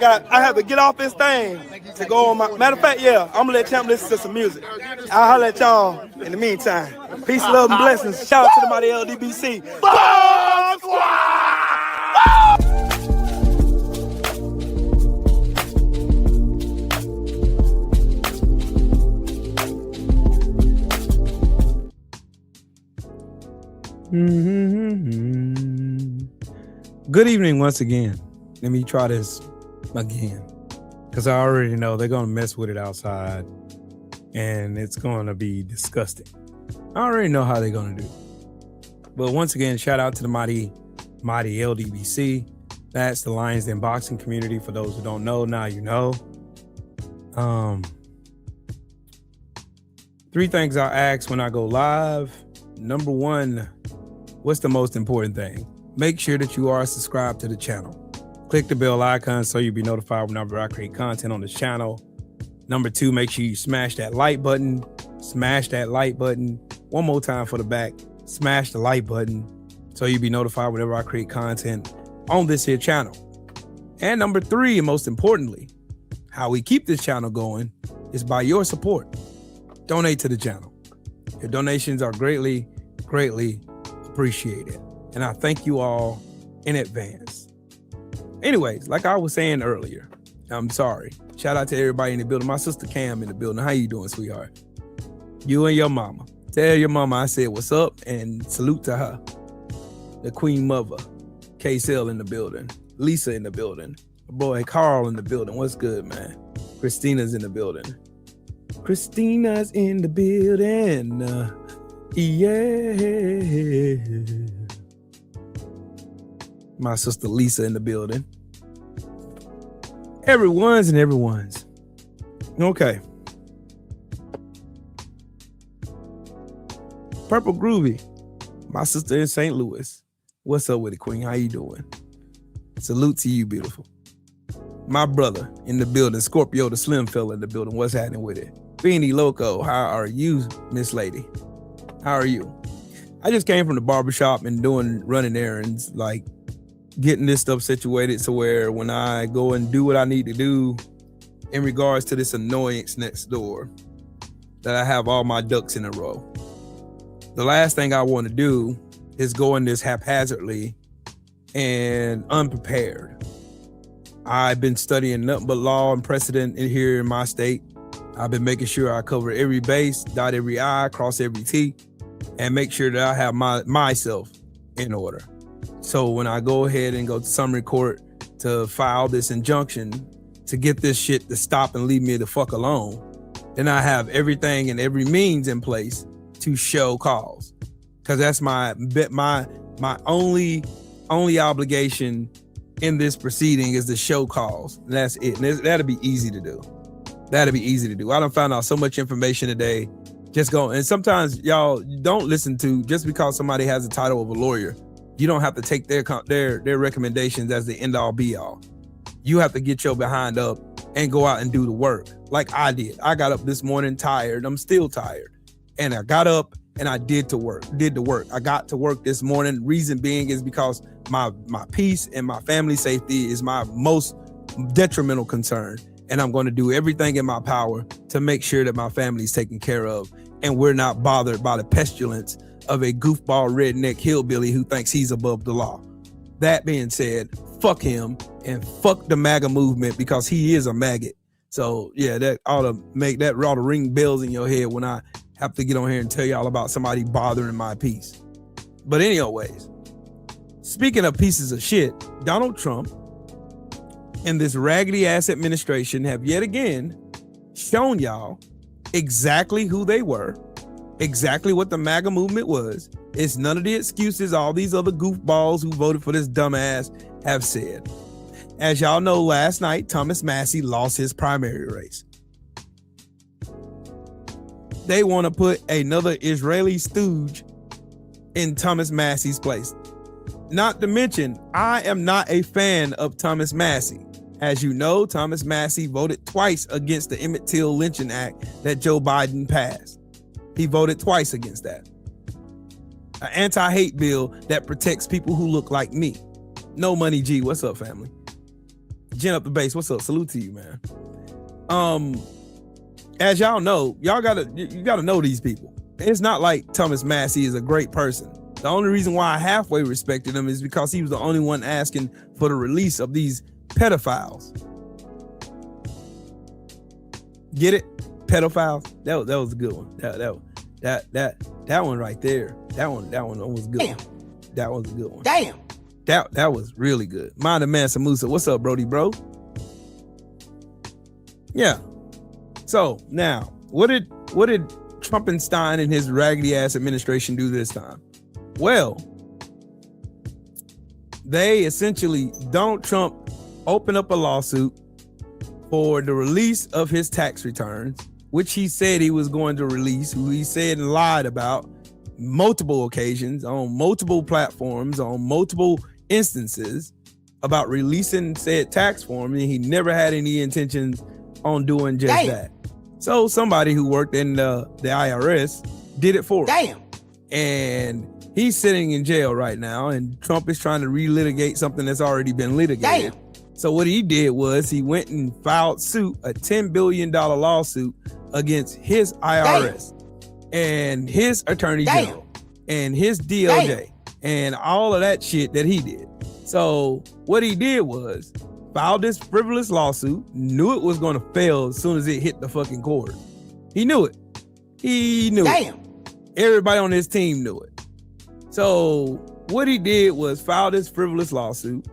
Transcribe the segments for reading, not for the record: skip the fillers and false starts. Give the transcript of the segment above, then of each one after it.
I have to get off this thing to go on my. Matter of fact, yeah, I'm gonna let Champ listen to some music. I'll holler at y'all in the meantime. Peace, love, and blessings. Shout out to the mighty LDBC. Bomb Squad! Good evening once again. Let me try this again, because I already know they're going to mess with it outside and it's going to be disgusting. I already know how they're going to do. But once again, shout out to the mighty LDBC. That's the Lions Den boxing community. For those who don't know, now you know. 3 things I ask when I go live. Number 1, what's the most important thing? Make sure that you are subscribed to the channel. Click the bell icon so you'll be notified whenever I create content on this channel. Number 2, make sure you smash that like button. Smash that like button. One more time for the back. Smash the like button so you'll be notified whenever I create content on this here channel. And number 3, and most importantly, how we keep this channel going is by your support. Donate to the channel. Your donations are greatly appreciated. And I thank you all in advance. Anyways, like I was saying earlier, I'm sorry. Shout out to everybody in the building. My sister Cam in the building. How you doing, sweetheart? You and your mama. Tell your mama I said what's up and salute to her. The Queen Mother. K-Cell in the building. Lisa in the building. My boy Carl in the building. What's good, man? Christina's in the building. Christina's in the building. Yeah. My sister Lisa in the building. Everyone's. Okay. Purple Groovy. My sister in St. Louis. What's up with it, Queen? How you doing? Salute to you, beautiful. My brother in the building. Scorpio the Slim fella in the building. What's happening with it? Beanie Loco. How are you, Miss Lady? How are you? I just came from the barbershop and running errands, like getting this stuff situated so where when I go and do what I need to do in regards to this annoyance next door, that I have all my ducks in a row. The last thing I want to do is go in this haphazardly and unprepared. I've been studying nothing but law and precedent in here in my state. I've been making sure I cover every base, dot every I, cross every T, and make sure that I have myself in order. So when I go ahead and go to summary court to file this injunction to get this shit to stop and leave me the fuck alone, then I have everything and every means in place to show cause. Because that's my only obligation in this proceeding is to show cause. And that's it. And that'll be easy to do. I done found out so much information today. And sometimes y'all don't listen to, just because somebody has the title of a lawyer, you don't have to take their recommendations as the end all be all. You have to get your behind up and go out and do the work like I did. I got up this morning tired. I'm still tired. And I got up and I did the work. I got to work this morning. Reason being is because my peace and my family safety is my most detrimental concern. And I'm going to do everything in my power to make sure that my family is taken care of and we're not bothered by the pestilence of a goofball redneck hillbilly who thinks he's above the law. That being said, fuck him and fuck the MAGA movement, because he is a maggot. So yeah, that ought to ring bells in your head when I have to get on here and tell y'all about somebody bothering my peace. But anyways, speaking of pieces of shit, Donald Trump and this raggedy ass administration have yet again shown y'all exactly who they were, exactly what the MAGA movement was. It's none of the excuses all these other goofballs who voted for this dumbass have said. As y'all know, last night, Thomas Massie lost his primary race. They want to put another Israeli stooge in Thomas Massie's place. Not to mention, I am not a fan of Thomas Massie. As you know, Thomas Massie voted twice against the Emmett Till Lynching Act that Joe Biden passed. He voted twice against that. An anti-hate bill that protects people who look like me. No Money G, what's up, family? Gin up the base. What's up? Salute to you, man. As y'all know, you gotta know these people. It's not like Thomas Massey is a great person. The only reason why I halfway respected him is because he was the only one asking for the release of these pedophiles. Get it? Pedophiles. That was a good one. That one right there. That one was good. Damn. That was a good one. Damn. That was really good. Mind the man Samusa. What's up, Brody, bro? Yeah. So now, what did Trumpenstein and his raggedy ass administration do this time? Well, they essentially, Donald Trump opened up a lawsuit for the release of his tax returns, which he said he was going to release, who he said and lied about multiple occasions on multiple platforms, on multiple instances about releasing said tax form, and he never had any intentions on doing just that. So somebody who worked in the IRS did it for him. Damn. And he's sitting in jail right now, and Trump is trying to relitigate something that's already been litigated. Damn. So what he did was he went and filed suit, a $10 billion lawsuit against his IRS and his attorney general and his DOJ and all of that shit that he did. So what he did was filed this frivolous lawsuit, knew it was going to fail as soon as it hit the fucking court. He knew it. He knew it. Everybody on his team knew it. So what he did was file this frivolous lawsuit,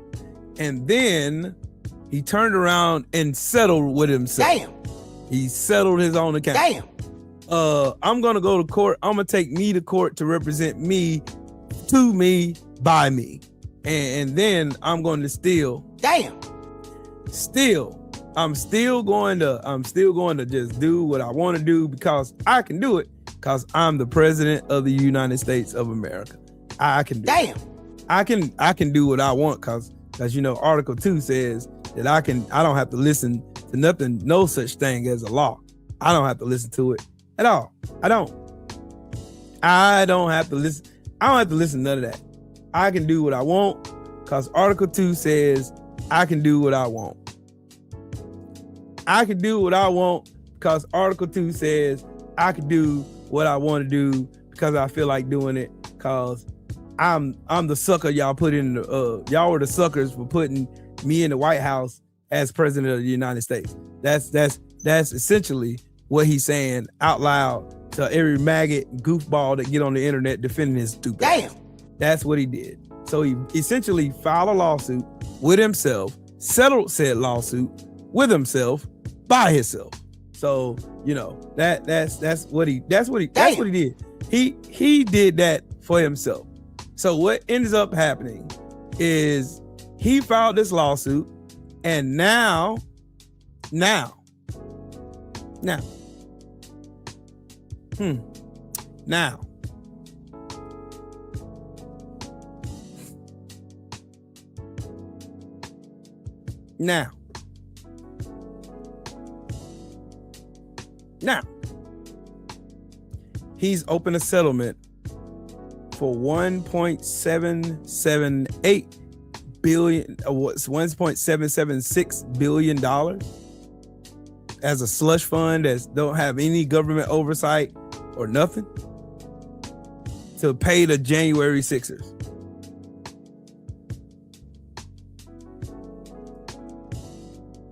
and then he turned around and settled with himself. He settled his own account. I'm going to go to court. I'm going to take me to court to represent me, to me, by me. And then I'm going to I'm still going to just do what I want to do because I can do it, because I'm the president of the United States of America. I can do it. I can do what I want because you know, Article 2 says that I don't have to listen to nothing, no such thing as a law. I don't have to listen to it at all. I don't have to listen. I don't have to listen to none of that. I can do what I want because Article 2 says I can do what I want. I can do what I want because Article 2 says I can do what I want to do because I feel like doing it, because I'm the sucker y'all put in y'all were the suckers for putting me in the White House as president of the United States. That's essentially what he's saying out loud to every maggot goofball that get on the internet defending his stupid ass. That's what he did. So he essentially filed a lawsuit with himself, settled said lawsuit with himself by himself. So, you know, that's what he did. He did that for himself. So what ends up happening is he filed this lawsuit, and now, now, he's opened a settlement for $1.778 billion, $1.776 billion as a slush fund that don't have any government oversight or nothing to pay the January 6ers.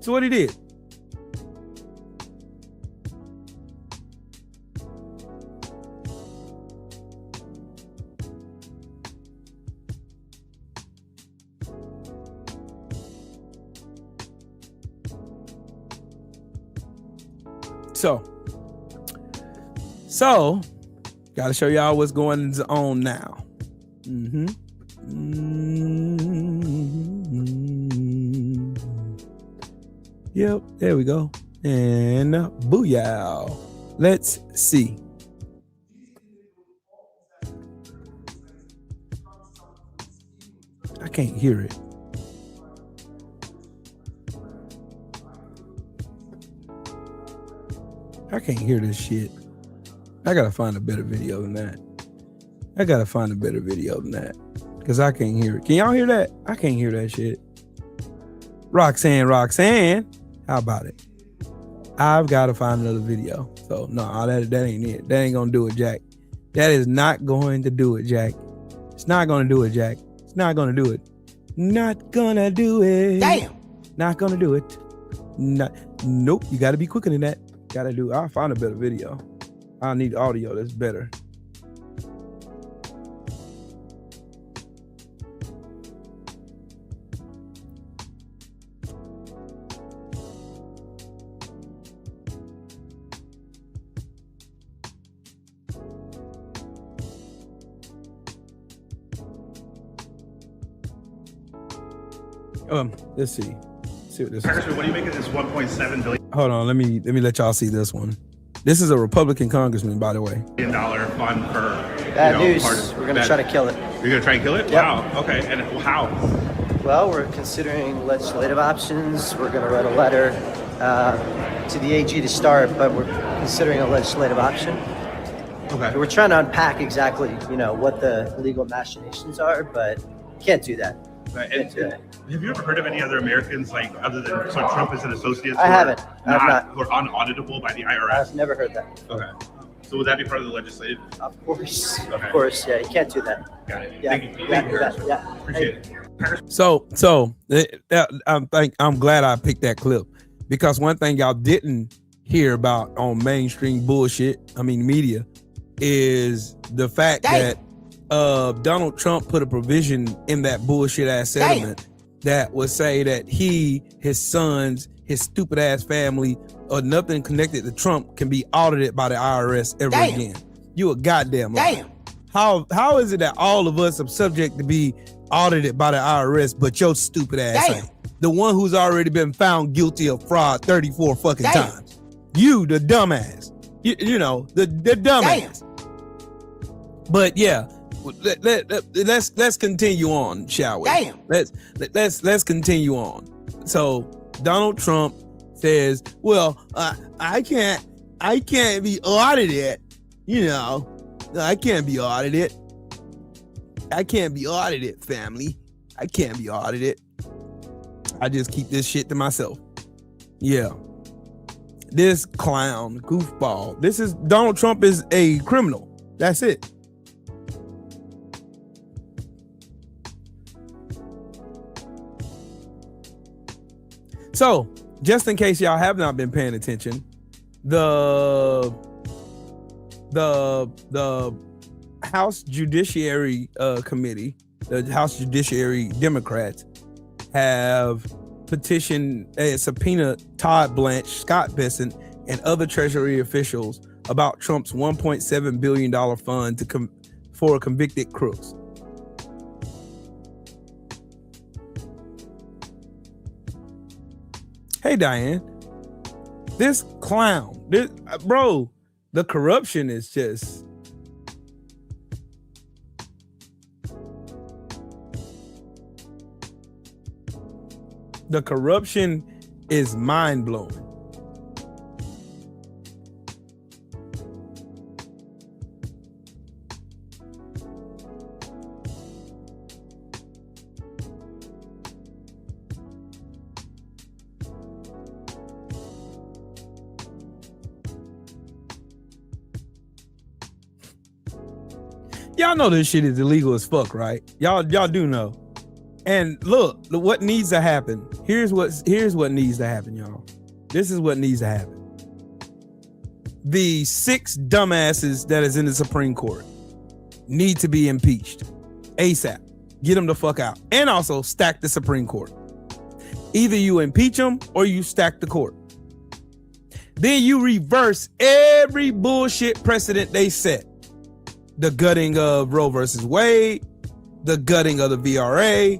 So what he did. So, gotta show y'all what's going on now. Yep, there we go. And booyah. Let's see. I can't hear it. I can't hear this shit. I gotta find a better video than that. Because I can't hear it. Can y'all hear that? I can't hear that shit. Roxanne, how about it? I've got to find another video. So no, that ain't it. That ain't gonna do it, Jack. That is not going to do it, Jack. It's not gonna do it, Jack. It's not gonna do it. Not gonna do it. Damn. Not gonna do it. Nope. You got to be quicker than that. I'll find a better video. I need audio that's better. Let's see. See what this is. What do you make of this 1.7 billion? Hold on, let me let y'all see this one. This is a Republican congressman, by the way. $1 billion fund for bad news. We're gonna try to kill it. You're gonna try and kill it? Yep. Wow. Okay. And how? Well, we're considering legislative options. We're gonna write a letter to the AG to start, but we're considering a legislative option. Okay. We're trying to unpack exactly, what the legal machinations are, but can't do that. Right. And have you ever heard of any other Americans, like other than Trump as an associate? I haven't. I have not. Who are unauditable by the IRS? I've never heard that. Okay. So would that be part of the legislative? Of course. Okay. Of course. Yeah, you can't do that. Got it. Yeah. Thank you. Thank you, Harrison. Yeah. Appreciate it. So I'm glad I picked that clip, because one thing y'all didn't hear about on mainstream media, is the fact that Donald Trump put a provision in that bullshit ass settlement that would say that he, his sons, his stupid ass family, or nothing connected to Trump can be audited by the IRS ever again. You a goddamn liar. How is it that all of us are subject to be audited by the IRS, but your stupid ass ain't? The one who's already been found guilty of fraud 34 fucking times. You, the dumbass. You know, the dumbass. But yeah, let's continue on, shall we? Let's continue on. So Donald Trump says, "Well, I can't be audited. I can't be audited. I can't be audited, family. I can't be audited. I just keep this shit to myself." Yeah. This clown, goofball. Donald Trump is a criminal. That's it. So, just in case y'all have not been paying attention, the House Judiciary Committee, the House Judiciary Democrats, have petitioned and subpoenaed Todd Blanche, Scott Bessent, and other Treasury officials about Trump's $1.7 billion fund for convicted crooks. Hey, Diane, this clown, bro, the corruption is just... The corruption is mind-blowing. Y'all know this shit is illegal as fuck, right? Y'all do know. And look, what needs to happen. Here's what needs to happen, y'all. This is what needs to happen. The 6 dumbasses that is in the Supreme Court need to be impeached ASAP. Get them the fuck out. And also stack the Supreme Court. Either you impeach them or you stack the court. Then you reverse every bullshit precedent they set. The gutting of Roe versus Wade, the gutting of the VRA,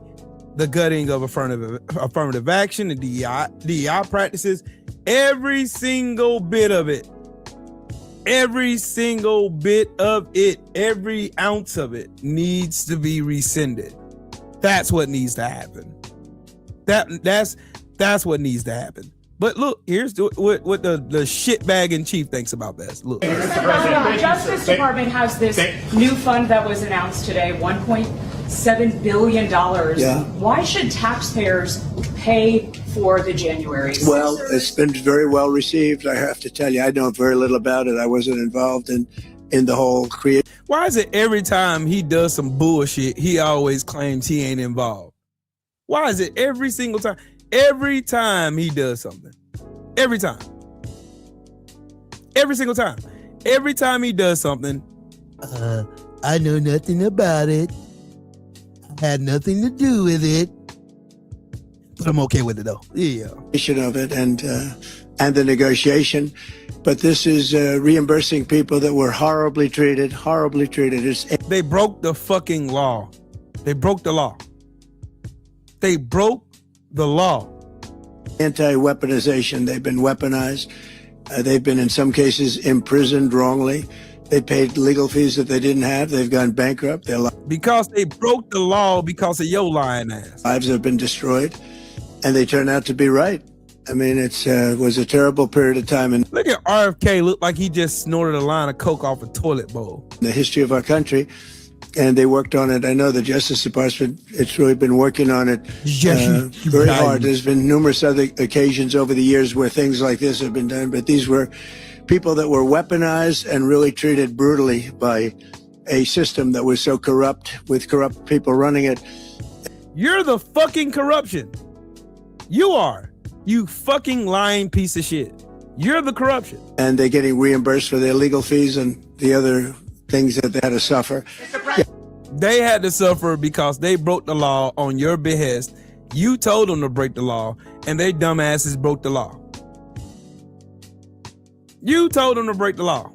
the gutting of affirmative action, and DEI practices, every single bit of it, every ounce of it needs to be rescinded. That's what needs to happen. That's what needs to happen. But look, here's what the shitbag in chief thinks about this. Look. The Justice Department has this new fund that was announced today, $1.7 billion. Yeah. Why should taxpayers pay for the January 6th? Well, it's been very well received. I have to tell you, I know very little about it. I wasn't involved in the whole creation. Why is it every time he does some bullshit, he always claims he ain't involved? Why is it every single time? Every time he does something. Every time. Every single time. Every time he does something. I know nothing about it. I had nothing to do with it. But I'm okay with it though. Yeah. Of it and the negotiation. But this is reimbursing people that were horribly treated. They broke the fucking law. They broke the law. They broke the law. Anti-weaponization. They've been weaponized. They've been, in some cases, imprisoned wrongly. They paid legal fees that they didn't have. They've gone bankrupt. Because they broke the law because of your lying ass. Lives have been destroyed, and they turn out to be right. I mean, it was a terrible period of time. And look at RFK. Looked like he just snorted a line of coke off a toilet bowl. The history of our country, and they worked on it. I know the Justice Department, it's really been working on it very hard. There's been numerous other occasions over the years where things like this have been done, but these were people that were weaponized and really treated brutally by a system that was so corrupt, with corrupt people running it. You're the fucking corruption. You are. You fucking lying piece of shit. You're the corruption. And they're getting reimbursed for their legal fees and the other things that they had to suffer. Yeah. They had to suffer because they broke the law on your behest. You told them to break the law, and they dumbasses broke the law. You told them to break the law.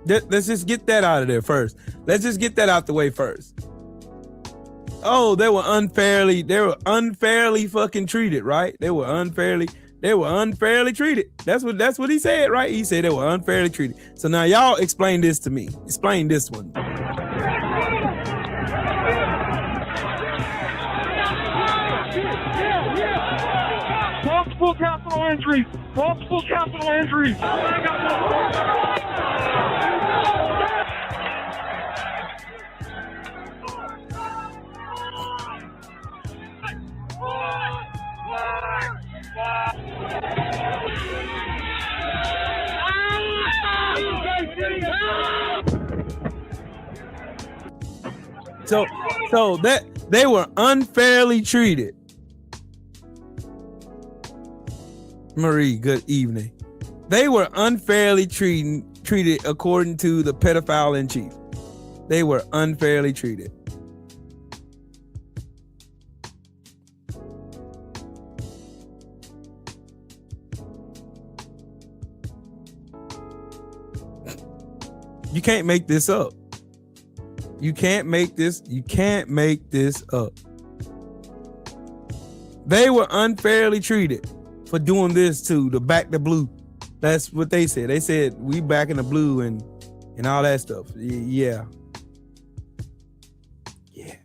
Let's just get that out of there first. Let's just get that out the way first. Oh, they were unfairly fucking treated, right? They were unfairly treated. That's what he said, right? He said they were unfairly treated. So now y'all explain this to me. Explain this one. Multiple capital injuries. Multiple capital injuries. So that they were unfairly treated. Marie, good evening. They were unfairly treated according to the pedophile in chief. They were unfairly treated. You can't make this up. You can't make this up. They were unfairly treated for doing this to the back the blue. That's what they said. They said we back in the blue and all that stuff. Yeah. Yeah.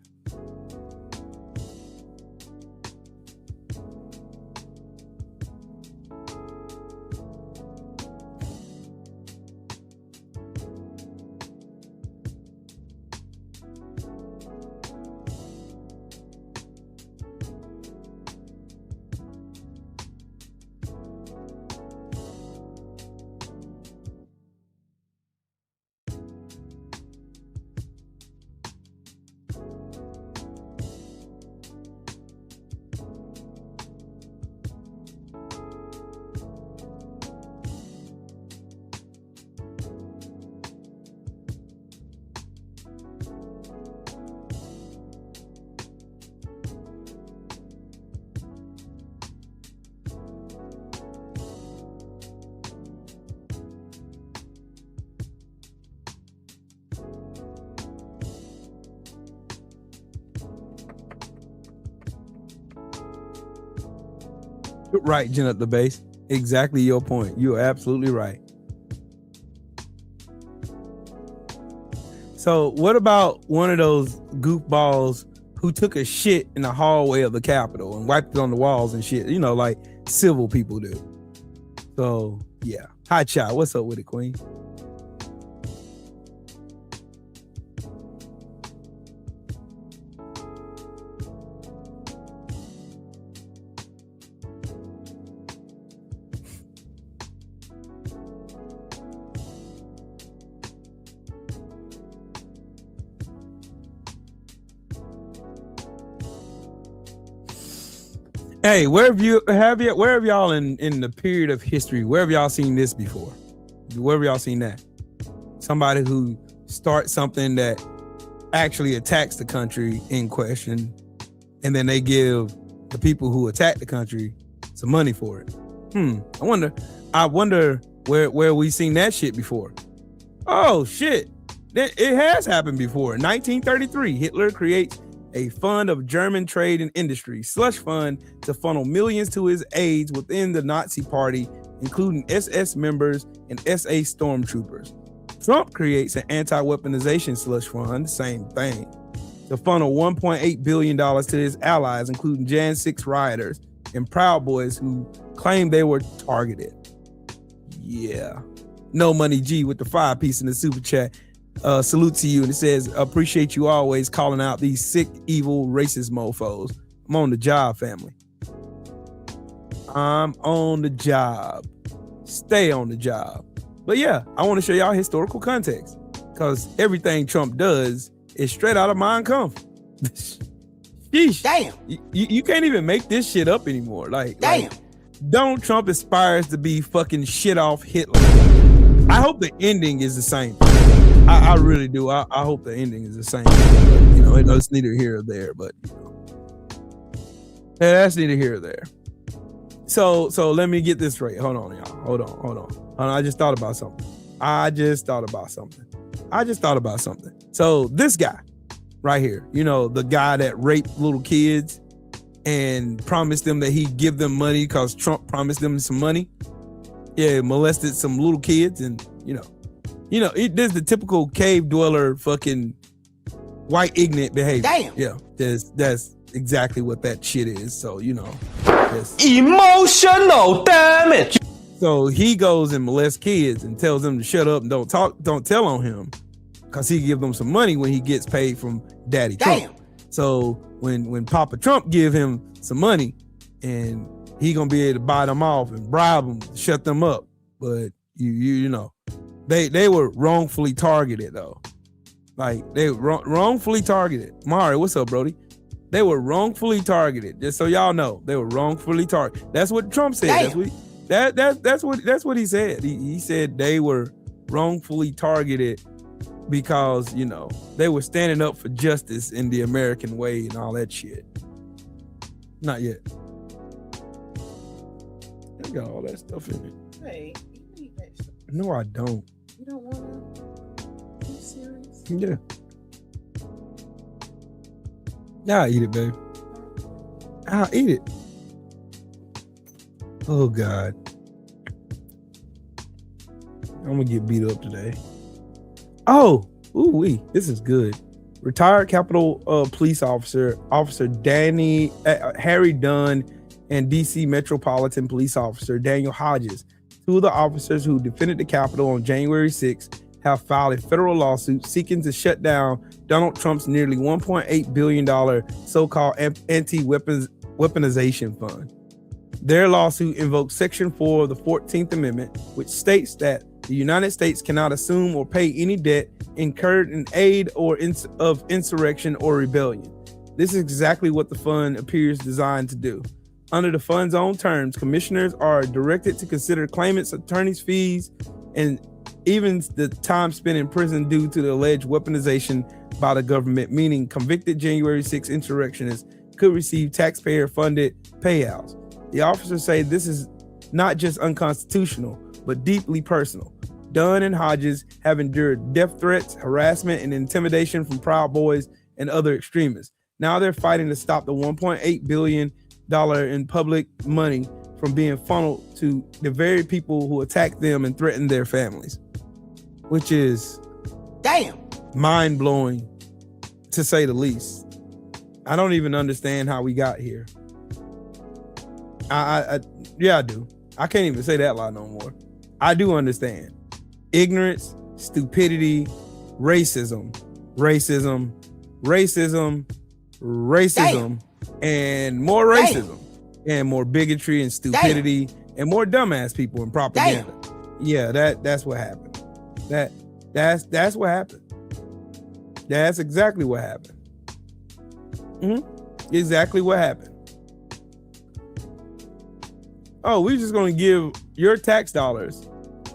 Right, Jen at the base. Exactly your point. You're absolutely right. So what about one of those goofballs who took a shit in the hallway of the Capitol and wiped it on the walls and shit, you know, like civil people do? So yeah. Hi, child. What's up with it, Queen? Hey, where have y'all in the period of history? Where have y'all seen this before? Where have y'all seen that? Somebody who starts something that actually attacks the country in question, and then they give the people who attack the country some money for it. I wonder where we seen that shit before. Oh shit, it has happened before. In 1933, Hitler creates a fund of German trade and industry, slush fund, to funnel millions to his aides within the Nazi party, including SS members and SA stormtroopers. Trump creates an anti-weaponization slush fund, same thing, to funnel $1.8 billion to his allies, including Jan 6 rioters and Proud Boys who claimed they were targeted. Yeah. No Money G with the 5-piece in the super chat. Salute to you. And it says, appreciate you always calling out these sick, evil, racist mofos. I'm on the job, family. I'm on the job. Stay on the job. But yeah, I want to show y'all historical context, because everything Trump does is straight out of Mein Kampf. Sheesh. Damn. You can't even make this shit up anymore. Like, Donald Trump aspires to be fucking shit off Hitler. I hope the ending is the same. I really do. I hope the ending is the same. But, it's neither here or there. But that's neither here or there. So let me get this right. Hold on, y'all. Hold on. I just thought about something. So this guy right here, the guy that raped little kids and promised them that he'd give them money because Trump promised them some money. Yeah, molested some little kids, and there's the typical cave dweller fucking white ignorant behavior. Damn. Yeah, that's exactly what that shit is. So emotional damage. So he goes and molests kids and tells them to shut up and don't tell on him, because he give them some money when he gets paid from Daddy Trump. So when Papa Trump give him some money, and he gonna be able to buy them off and bribe them, shut them up. But they were wrongfully targeted though. Like they were wrongfully targeted. Mari, what's up, Brody? They were wrongfully targeted. Just so y'all know, they were wrongfully targeted. That's what Trump said. That's what he said. He said they were wrongfully targeted because they were standing up for justice in the American way and all that shit. Not yet. I got all that stuff in it. Hey, you need that stuff. No, I don't. You don't want to? Are you serious? Yeah. Yeah, I'll eat it, babe. I'll eat it. Oh, God. I'm going to get beat up today. Oh, ooh-wee. This is good. Retired Capitol Police Officer Harry Dunn, and DC Metropolitan Police Officer Daniel Hodges, two of the officers who defended the Capitol on January 6, have filed a federal lawsuit seeking to shut down Donald Trump's nearly $1.8 billion so-called anti-weaponization fund. Their lawsuit invokes Section 4 of the 14th Amendment, which states that the United States cannot assume or pay any debt incurred in aid of insurrection or rebellion. This is exactly what the fund appears designed to do. Under the fund's own terms, commissioners are directed to consider claimants' attorneys' fees and even the time spent in prison due to the alleged weaponization by the government, meaning convicted January 6 insurrectionists could receive taxpayer-funded payouts. The officers say this is not just unconstitutional, but deeply personal. Dunn and Hodges have endured death threats, harassment, and intimidation from Proud Boys and other extremists. Now they're fighting to stop the $1.8 billion in public money from being funneled to the very people who attack them and threaten their families, which is mind-blowing, to say the least. I don't even understand how we got here. I do. I can't even say that lie no more. I do understand. Ignorance, stupidity, racism, and more racism, and more bigotry and stupidity, and more dumbass people and propaganda. Yeah, that's what happened. That's what happened. That's exactly what happened. Exactly what happened. oh, we're just going to give your tax dollars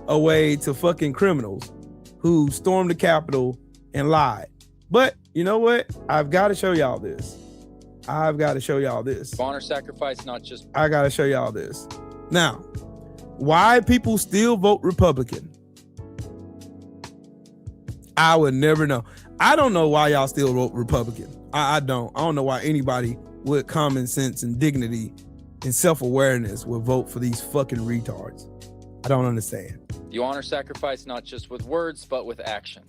away to fucking criminals who stormed the Capitol and lied. But you know what? I've got to show y'all this. Honor sacrifice, not just. I got to show y'all this. Now, why people still vote Republican? I would never know. I don't know why y'all still vote Republican. I don't know why anybody with common sense and dignity and self-awareness would vote for these fucking retards. I don't understand. You honor sacrifice not just with words, but with action.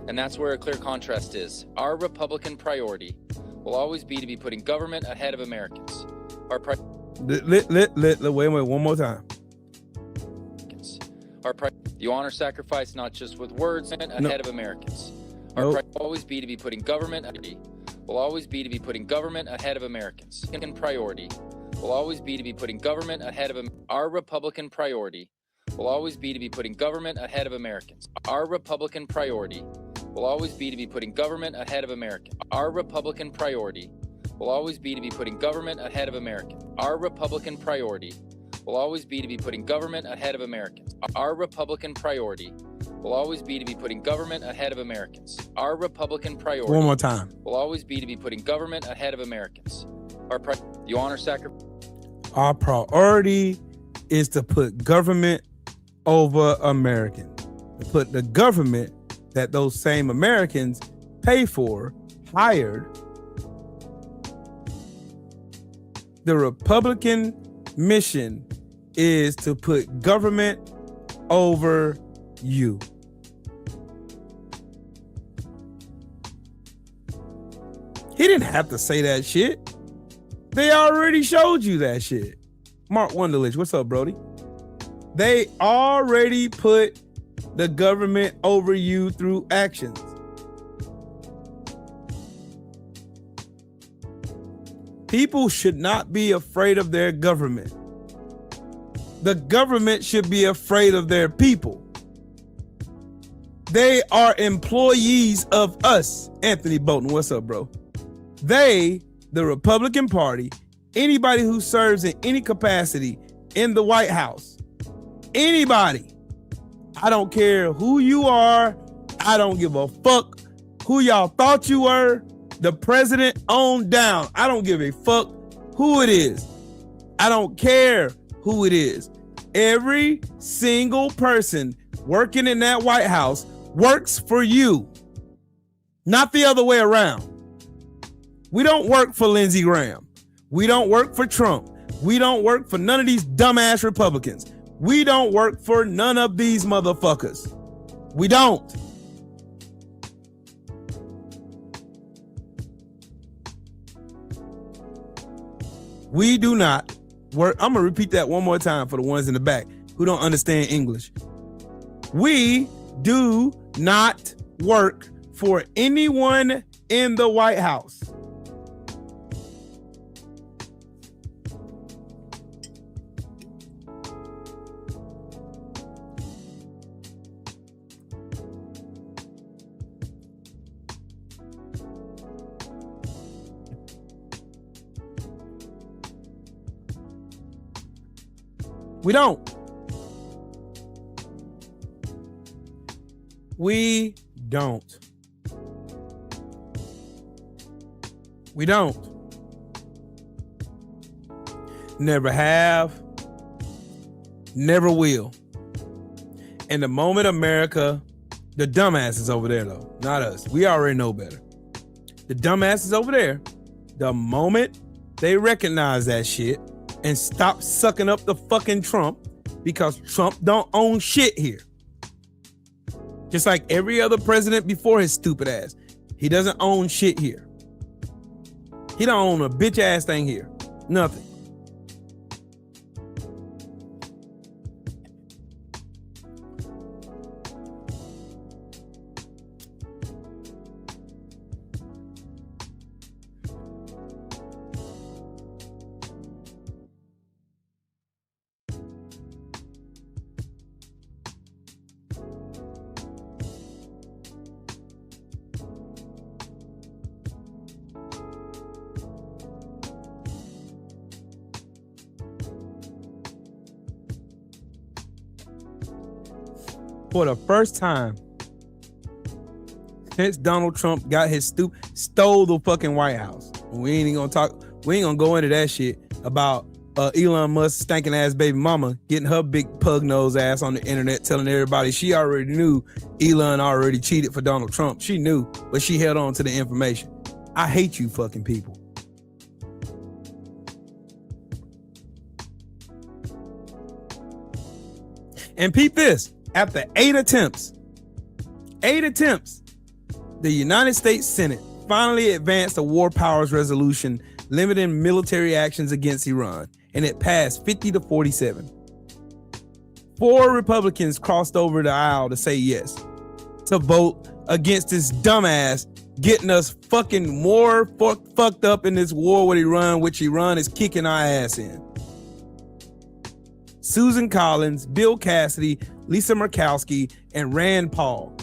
And that's where a clear contrast is. Our Republican priority will always be to be putting government ahead of Americans. Wait, one more time. You honor sacrifice not just with words and ahead of Americans. Our priority will always be to be putting government ahead of Americans. Priority will always be to be putting government ahead of our Republican priority will always be to be putting government ahead of Americans. Our Republican priority will always be to be putting government ahead of Americans. Our Republican priority will always be to be putting government ahead of Americans. Our Republican priority will always be to be putting government ahead of Americans. Our Republican priority will always be to be putting government ahead of Americans. Our Republican priority. One more time. Will always be to be putting government ahead of Americans. You honor sacrifice. Our priority is to put government over American. To put the government that those same Americans pay for, hired. The Republican mission is to put government over you. He didn't have to say that shit. They already showed you that shit. Mark Wunderlich, what's up, Brody? They already put the government over you through actions. People should not be afraid of their government. The government should be afraid of their people. They are employees of us. Anthony Bolton, what's up, bro? They, the Republican Party, anybody who serves in any capacity in the White House, anybody, I don't care who you are, I don't give a fuck who y'all thought you were, the president on down, I don't give a fuck who it is. I don't care who it is. Every single person working in that White House works for you, not the other way around. We don't work for Lindsey Graham. We don't work for Trump. We don't work for none of these dumbass Republicans. We don't work for none of these motherfuckers. We don't. We do not work. I'm going to repeat that one more time for the ones in the back who don't understand English. We do not work for anyone in the White House. We don't. We don't. We don't. Never have. Never will. And the moment America, the dumbasses over there though, not us. We already know better. The dumbasses over there, the moment they recognize that shit and stop sucking up the fucking Trump, because Trump don't own shit here. Just like every other president before his stupid ass. He doesn't own shit here. He don't own a bitch ass thing here. Nothing. for the first time since Donald Trump got his stole the fucking White House. We ain't gonna go into that shit about Elon Musk stinking ass baby mama getting her big pug nose ass on the internet telling everybody she already knew Elon already cheated for Donald Trump. She knew, but she held on to the information. I hate you fucking people. And peep this, after 8 attempts, the United States Senate finally advanced a war powers resolution limiting military actions against Iran, and it passed 50-47. 4 Republicans crossed over the aisle to say yes, to vote against this dumbass getting us fucking more fucked up in this war with Iran, which Iran is kicking our ass in. Susan Collins, Bill Cassidy, Lisa Murkowski, and Rand Paul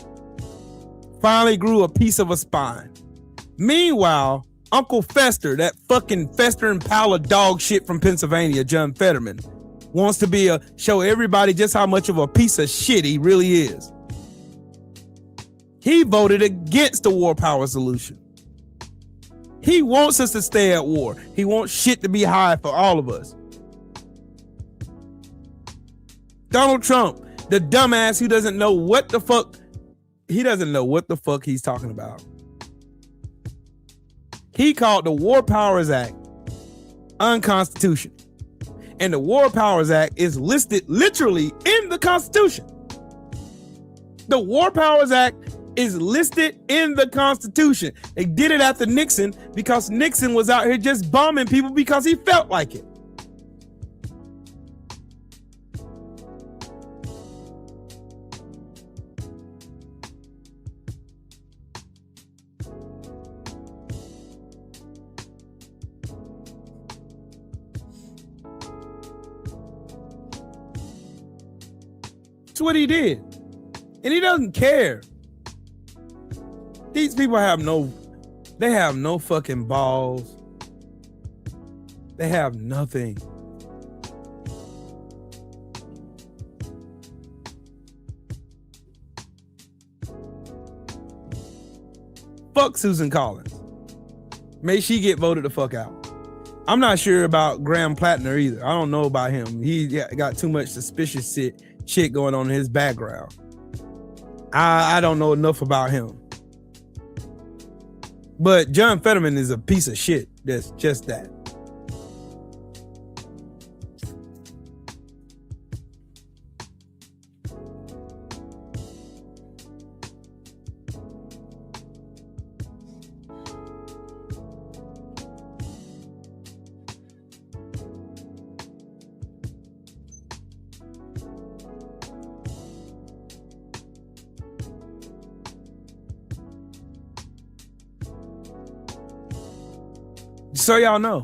finally grew a piece of a spine. Meanwhile, Uncle Fester, that fucking festering pile of dog shit from Pennsylvania, John Fetterman, wants to show everybody just how much of a piece of shit he really is. He voted against the war power solution. He wants us to stay at war. He wants shit to be high for all of us. Donald Trump, the dumbass who doesn't know what the fuck, he's talking about. He called the War Powers Act unconstitutional. And the War Powers Act is listed literally in the Constitution. The War Powers Act is listed in the Constitution. They did it after Nixon because Nixon was out here just bombing people because he felt like it. That's what he did. And he doesn't care. These people have no fucking balls. They have nothing. Fuck Susan Collins. May she get voted the fuck out. I'm not sure about Graham Plattner either. I don't know about him. He got too much suspicious shit going on in his background. I don't know enough about him. But John Fetterman is a piece of shit. That's just that. So y'all know,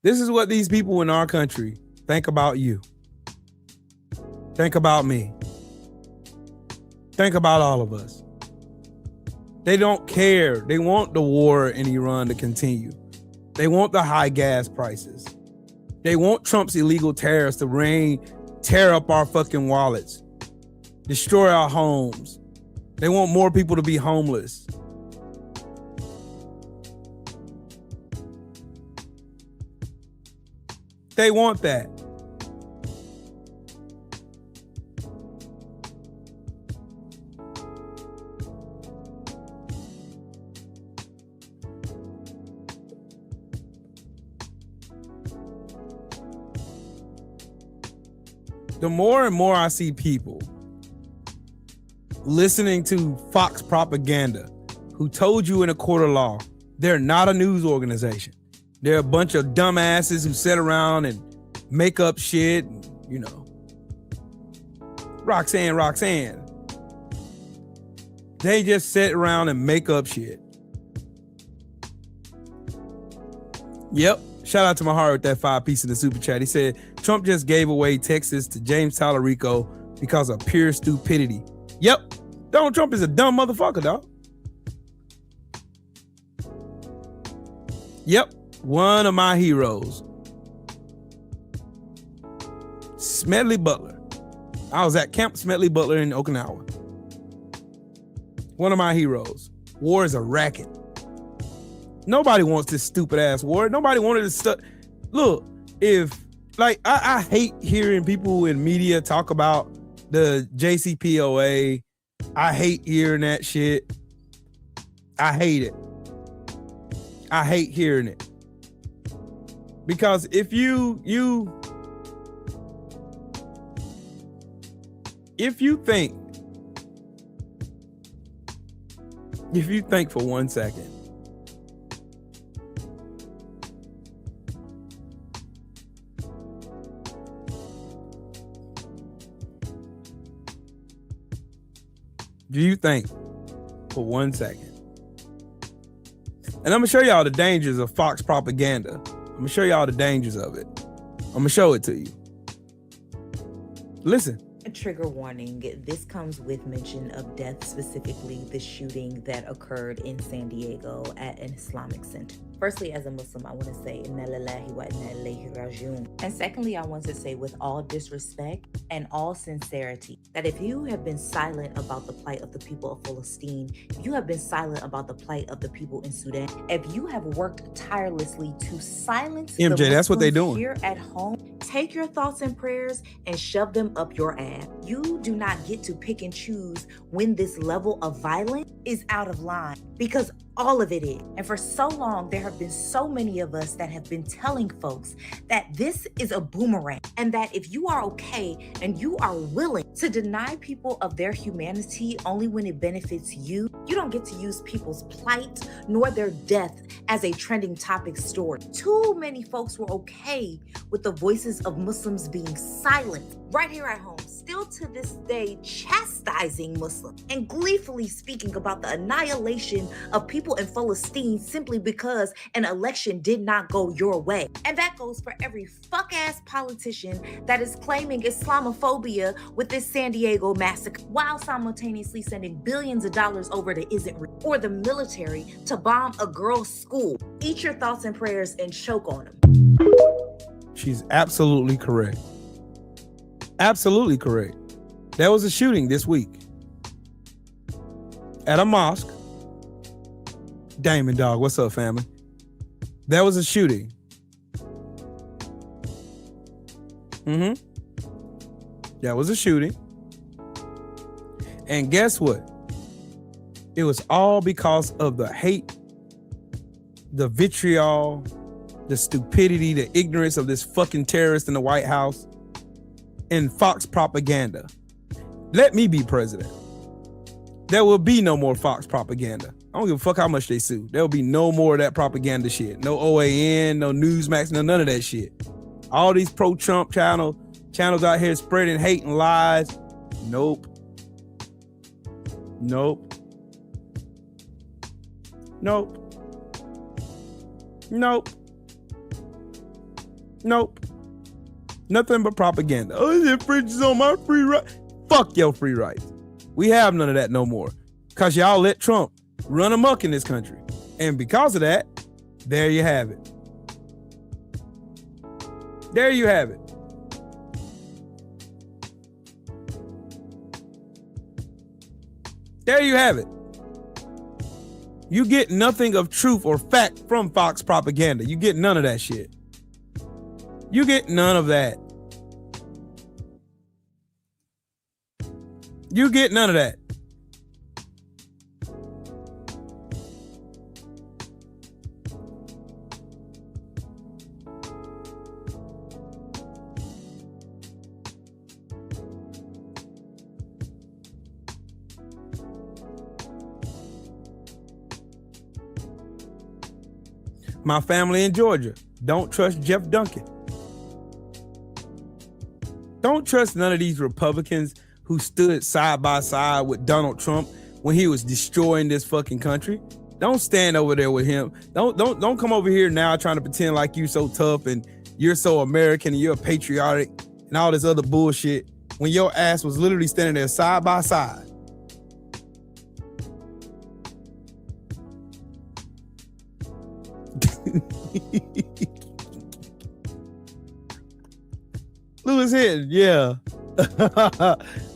this is what these people in our country think about you. Think about me. Think about all of us. They don't care. They want the war in Iran to continue. They want the high gas prices. They want Trump's illegal tariffs to tear up our fucking wallets, destroy our homes. They want more people to be homeless. They want that. The more and more I see people listening to Fox propaganda who told you in a court of law they're not a news organization. They're a bunch of dumbasses who sit around and make up shit. You know, Roxanne. They just sit around and make up shit. Yep. Shout out to my heart with that 5 piece in the super chat. He said, Trump just gave away Texas to James Tallarico because of pure stupidity. Yep. Donald Trump is a dumb motherfucker, dog. Yep. One of my heroes. Smedley Butler. I was at Camp Smedley Butler in Okinawa. One of my heroes. War is a racket. Nobody wants this stupid ass war. Nobody wanted to stuff. Look, if like I hate hearing people in media talk about the JCPOA. I hate hearing that shit. I hate it. I hate hearing it. Because if you think for 1 second, do you think for 1 second, and I'm gonna show y'all the dangers of Fox propaganda. I'm gonna show y'all the dangers of it. I'm gonna show it to you. Listen. A trigger warning. This comes with mention of death, specifically the shooting that occurred in San Diego at an Islamic center. Firstly, as a Muslim, I want to say Inna lillahi wa inna ilayhi rajiun. And secondly, I want to say with all disrespect and all sincerity that if you have been silent about the plight of the people of Palestine, if you have been silent about the plight of the people in Sudan, if you have worked tirelessly to silence MJ, the that's what they Muslims doing here at home, take your thoughts and prayers and shove them up your ass. You do not get to pick and choose when this level of violence is out of line, because all of it is. And for so long, there have been so many of us that have been telling folks that this is a boomerang, and that if you are okay and you are willing to deny people of their humanity only when it benefits you, you don't get to use people's plight nor their death as a trending topic story. Too many folks were okay with the voices of Muslims being silent right here at home, still to this day chastising Muslims and gleefully speaking about the annihilation of people in Palestine simply because an election did not go your way. And that goes for every fuck-ass politician that is claiming Islamophobia with this San Diego massacre, while simultaneously sending billions of dollars over to isn't real, or the military to bomb a girl's school. Eat your thoughts and prayers and choke on them. She's absolutely correct. Absolutely correct. There was a shooting this week at a mosque. Damon, dog, what's up, family? There was a shooting. There was a shooting. And guess what? It was all because of the hate, the vitriol, the stupidity, the ignorance of this fucking terrorist in the White House and Fox propaganda. Let me be president. There will be no more Fox propaganda. I don't give a fuck how much they sue. There will be no more of that propaganda shit. No OAN, no Newsmax, no none of that shit. All these pro-Trump channels out here spreading hate and lies. Nope. Nope. Nope. Nope. Nope. Nothing but propaganda. Oh, it infringes on my free right. Fuck your free rights. We have none of that no more. Because y'all let Trump run amok in this country. And because of that, there you have it. There you have it. There you have it. You get nothing of truth or fact from Fox propaganda. You get none of that shit. You get none of that. You get none of that. My family in Georgia, don't trust Jeff Duncan. Don't trust none of these Republicans who stood side by side with Donald Trump when he was destroying this fucking country. Don't stand over there with him. Don't come over here now trying to pretend like you're so tough and you're so American and you're patriotic and all this other bullshit when your ass was literally standing there side by side. Lewis Hinton, yeah.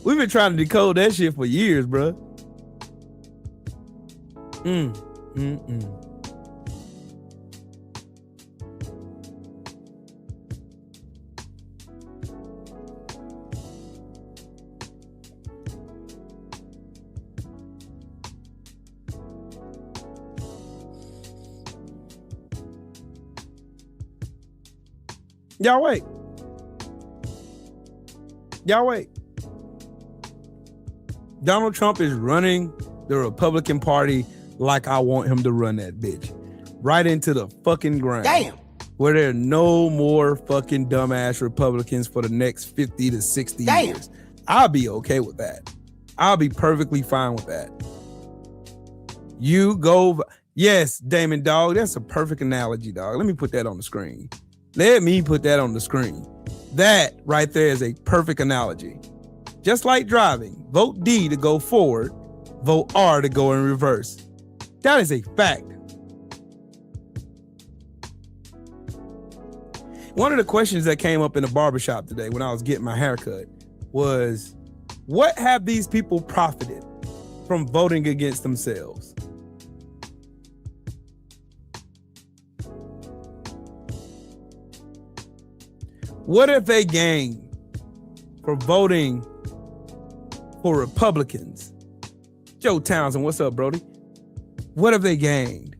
We've been trying to decode that shit for years, bro. Y'all wait. Donald Trump is running the Republican Party like I want him to run that bitch. Right into the fucking ground. Damn. Where there are no more fucking dumbass Republicans for the next 50 to 60 years. I'll be okay with that. I'll be perfectly fine with that. You go. Yes, Damon, dog. That's a perfect analogy, dog. Let me put that on the screen. That right there is a perfect analogy. Just like driving, vote D to go forward, vote R to go in reverse. That is a fact. One of the questions that came up in the barbershop today when I was getting my haircut was, what have these people profited from voting against themselves? What have they gained for voting for Republicans? Joe Townsend, what's up, Brody? What have they gained?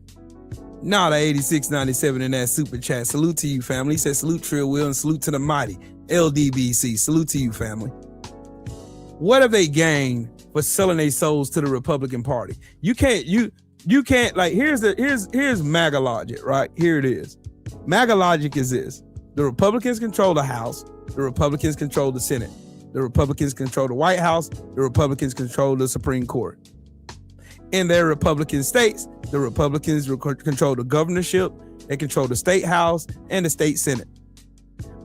Nada 8697 in that super chat. Salute to you, family. He said salute Trill Will and salute to the mighty LDBC. Salute to you, family. What have they gained for selling their souls to the Republican Party? You can't like, here's MAGA logic, right? Here it is. MAGA logic is this. The Republicans control the House. The Republicans control the Senate. The Republicans control the White House. The Republicans control the Supreme Court. In their Republican states, the Republicans control the governorship, they control the state house and the state senate.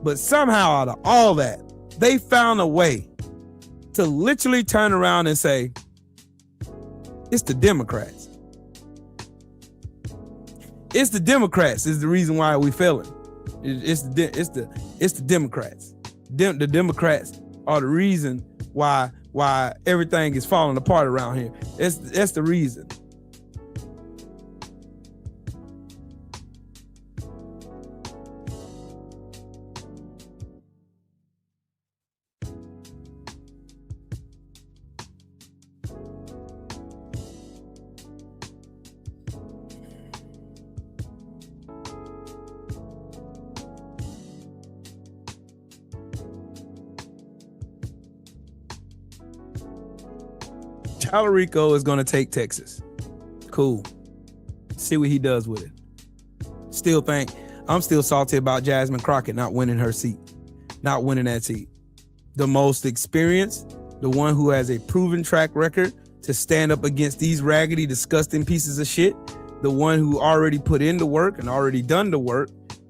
But somehow out of all that, they found a way to literally turn around and say, it's the Democrats. It's the Democrats is the reason why we failing. It's the Democrats. The Democrats are the reason why everything is falling apart around here. That's the reason. Talarico is going to take Texas. Cool. See what he does with it. I'm still salty about Jasmine Crockett not winning that seat. The most experienced, the one who has a proven track record to stand up against these raggedy, disgusting pieces of shit, the one who already put in the work and already done the work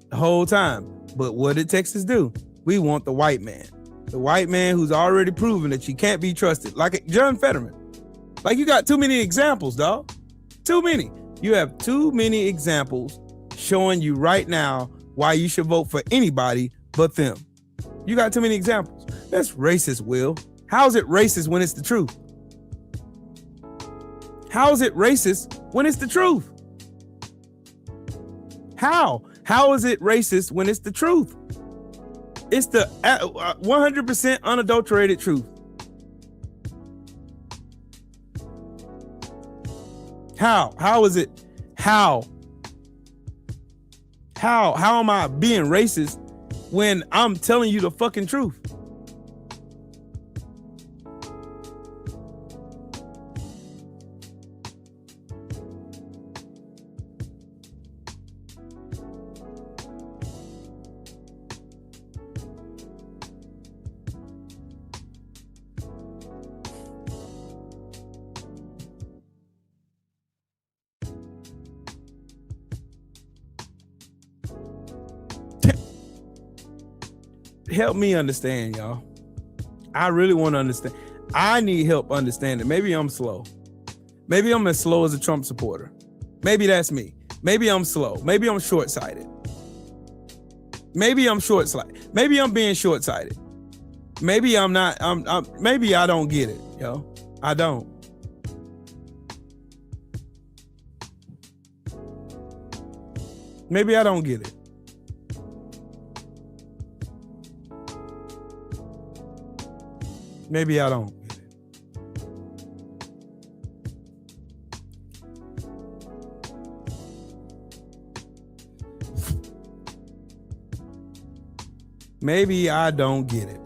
the whole time. But what did Texas do? We want the white man. The white man who's already proven that you can't be trusted. Like John Fetterman. Like, you got too many examples, dog. Too many. You have too many examples showing you right now why you should vote for anybody but them. You got too many examples. That's racist, Will. How is it racist when it's the truth? How is it racist when it's the truth? How? How is it racist when it's the truth? It's the 100% unadulterated truth. How? How is it? How am I being racist when I'm telling you the fucking truth? Help me understand, y'all. I really want to understand. I need help understanding. Maybe I'm slow. Maybe I'm as slow as a Trump supporter. Maybe that's me. Maybe I'm slow. Maybe I'm short-sighted. Maybe I'm being short-sighted. maybe I'm not. Maybe I don't get it, yo. I don't. Maybe I don't get it. Maybe I don't get it. Maybe I don't get it.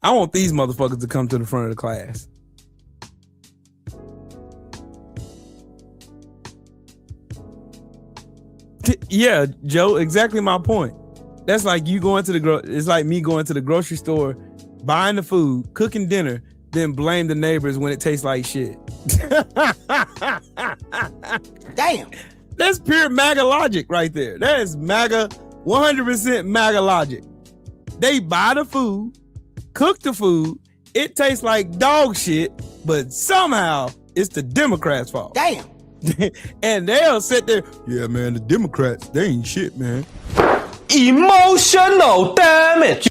I want these motherfuckers to come to the front of the class. Yeah, Joe, exactly my point. That's like you going to the it's like me going to the grocery store, buying the food, cooking dinner, then blame the neighbors when it tastes like shit. Damn. That's pure MAGA logic right there. That is MAGA, 100% MAGA logic. They buy the food, cook the food, it tastes like dog shit, but somehow it's the Democrats' fault. Damn. And they'll sit there, yeah, man, the Democrats, they ain't shit, man. Emotional damage.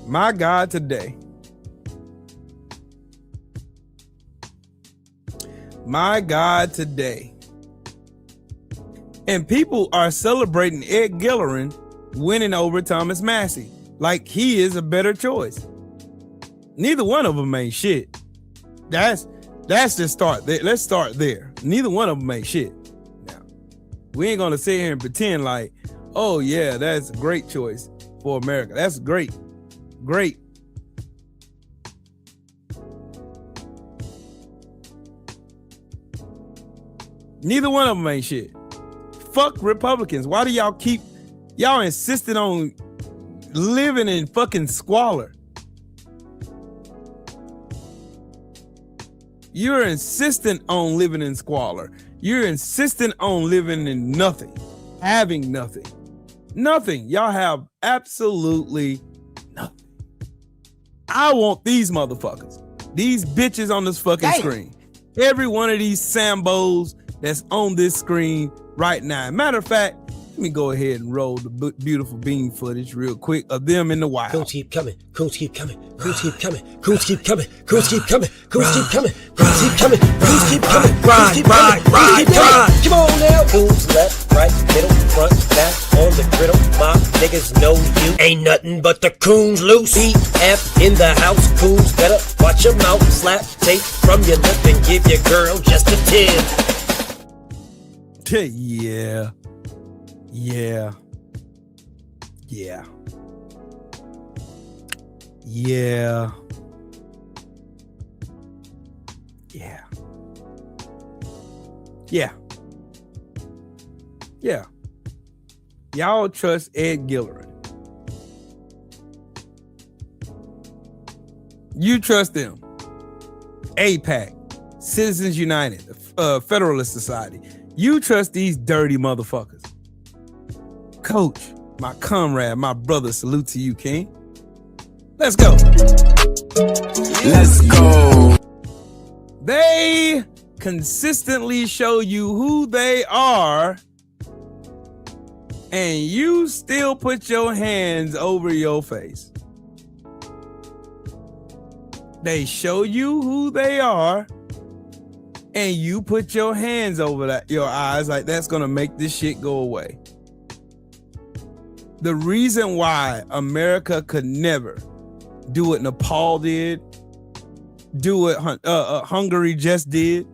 My God, today. My God, today. And people are celebrating Ed Gillerin winning over Thomas Massey like he is a better choice. Neither one of them ain't shit. That's the start. Let's start there. Neither one of them ain't shit. Now, we ain't gonna sit here and pretend like, oh yeah, that's a great choice for America. That's great. Great. Neither one of them ain't shit. Fuck Republicans. Why do y'all insisting on living in fucking squalor? You're insistent on living in squalor. You're insistent on living in nothing, having nothing. Nothing. Y'all have absolutely nothing. I want these motherfuckers, these bitches on this fucking screen. Every one of these Sambos that's on this screen right now. Matter of fact, let me go ahead and roll the beautiful bean footage real quick of them in the wild. Coons keep coming. Coons keep coming. Coons keep coming. Coons keep coming. Coons keep coming. Coons keep coming. Coons keep coming. Coons keep coming. Coons keep coming. Coons keep coming. Come on now. Coons left, right, middle, front, back, on the griddle. My niggas know you ain't nothing but the coons loose. BF in the house. Coons better watch your mouth. Slap tape from your lip and give your girl just a tip. Yeah. Yeah. Yeah. Yeah. Yeah. Yeah. Yeah. Y'all trust Ed Gillerin. You trust them. APAC, Citizens United, Federalist Society. You trust these dirty motherfuckers. Coach, my comrade, my brother, salute to you, King. Let's go. Let's go. They consistently show you who they are, and you still put your hands over your face. They show you who they are, and you put your hands over your eyes like that's gonna make this shit go away. The reason why America could never do what Nepal did, do what Hungary just did,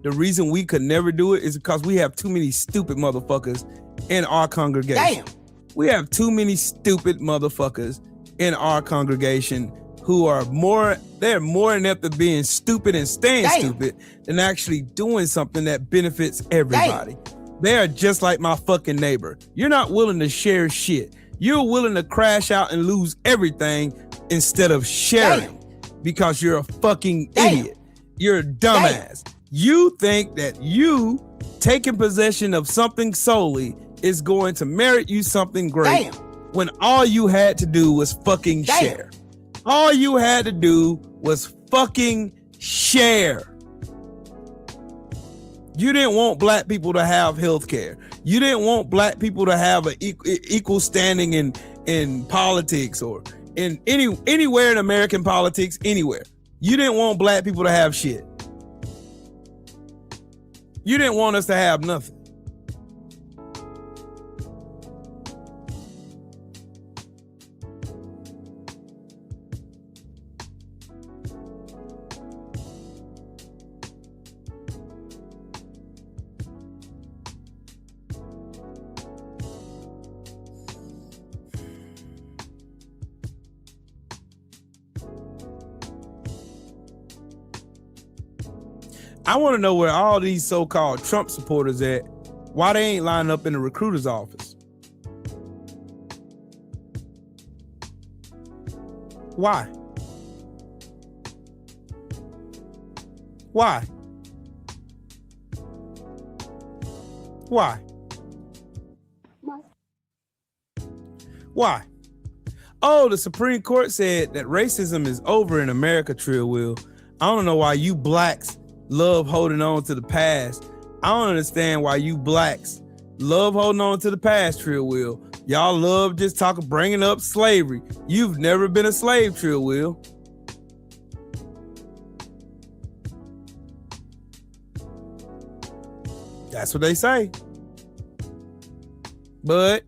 the reason we could never do it is because we have too many stupid motherfuckers in our congregation. Damn. We have too many stupid motherfuckers in our congregation who are more inept at being stupid and staying stupid than actually doing something that benefits everybody. They are just like my fucking neighbor. You're not willing to share shit. You're willing to crash out and lose everything instead of sharing because you're a fucking idiot. You're a dumbass. You think that you taking possession of something solely is going to merit you something great when all you had to do was fucking share. All you had to do was fucking share. You didn't want black people to have health care. You didn't want black people to have an equal standing in politics or in anywhere in American politics, anywhere. You didn't want black people to have shit. You didn't want us to have nothing. I want to know where all these so-called Trump supporters at, why they ain't lining up in the recruiter's office. Why? Why? Why? Why? Oh, the Supreme Court said that racism is over in America, Trill Will. I don't know why you blacks love holding on to the past. I don't understand why you blacks love holding on to the past, Trill Will. Y'all love just bringing up slavery. You've never been a slave, Trill Will. That's what they say. But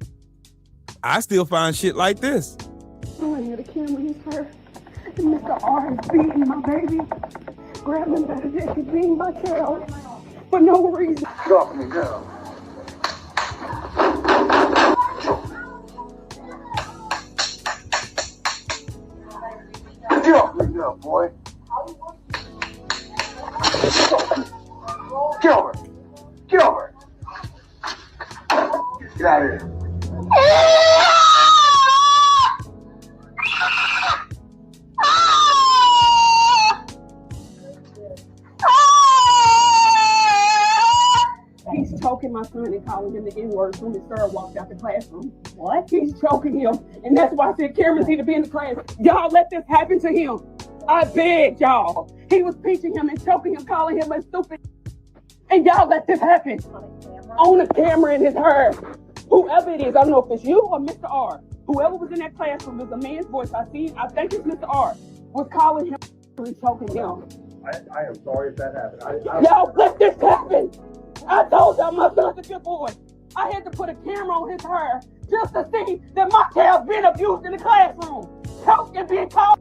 I still find shit like this. Oh, I hear the camera, he's hurt. And Mr. R is beating my baby. Grab him by the neck, he's beating my child for no reason. Drop me down. Get off me now, boy. Get over. Get over. Get out of here. He's choking my son and calling him the N-word as soon as Sarah walked out the classroom. What? He's choking him, and that's why I said cameras need to be in the class. Y'all let this happen to him. I beg y'all. He was pinching him and choking him, calling him a stupid. And y'all let this happen. On the camera in his hair. Whoever it is, I don't know if it's you or Mr. R. Whoever was in that classroom, there's a man's voice. I think it's Mr. R. Was calling him and choking him. I am sorry if that happened. Y'all let this happen. I told y'all my son's a good boy. I had to put a camera on his hair just to see that my child's been abused in the classroom. Choked and being called.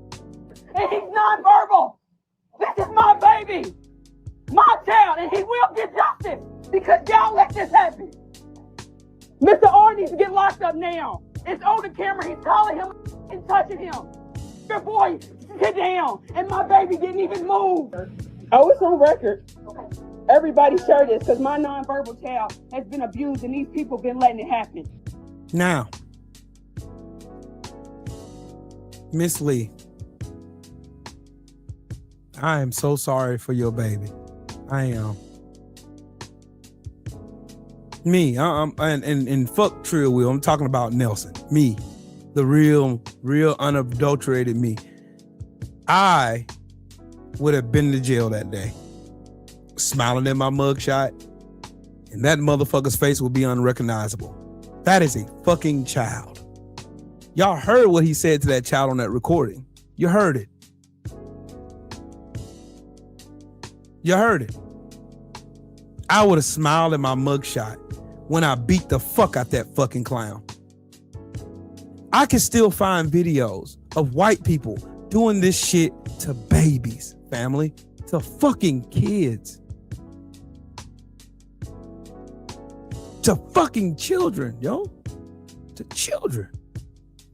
And he's nonverbal. This is my baby. My child. And he will get justice because y'all let this happen. Mr. R needs to get locked up now. It's on the camera. He's calling him and touching him. Good boy, sit down. And my baby didn't even move. Oh, it's on record. Okay. Everybody share this because my nonverbal child has been abused and these people been letting it happen. Now, Miss Lee, I am so sorry for your baby. I am. Me, and fuck Trill Will. I'm talking about Nelson. Me, the real unadulterated me. I would have been to jail that day, smiling at my mugshot, and that motherfucker's face would be unrecognizable. That is a fucking child. Y'all heard what he said to that child on that recording. You heard it. You heard it. I would have smiled at my mugshot when I beat the fuck out that fucking clown. I can still find videos of white people doing this shit to babies, family, to fucking kids, to fucking children, yo, to children,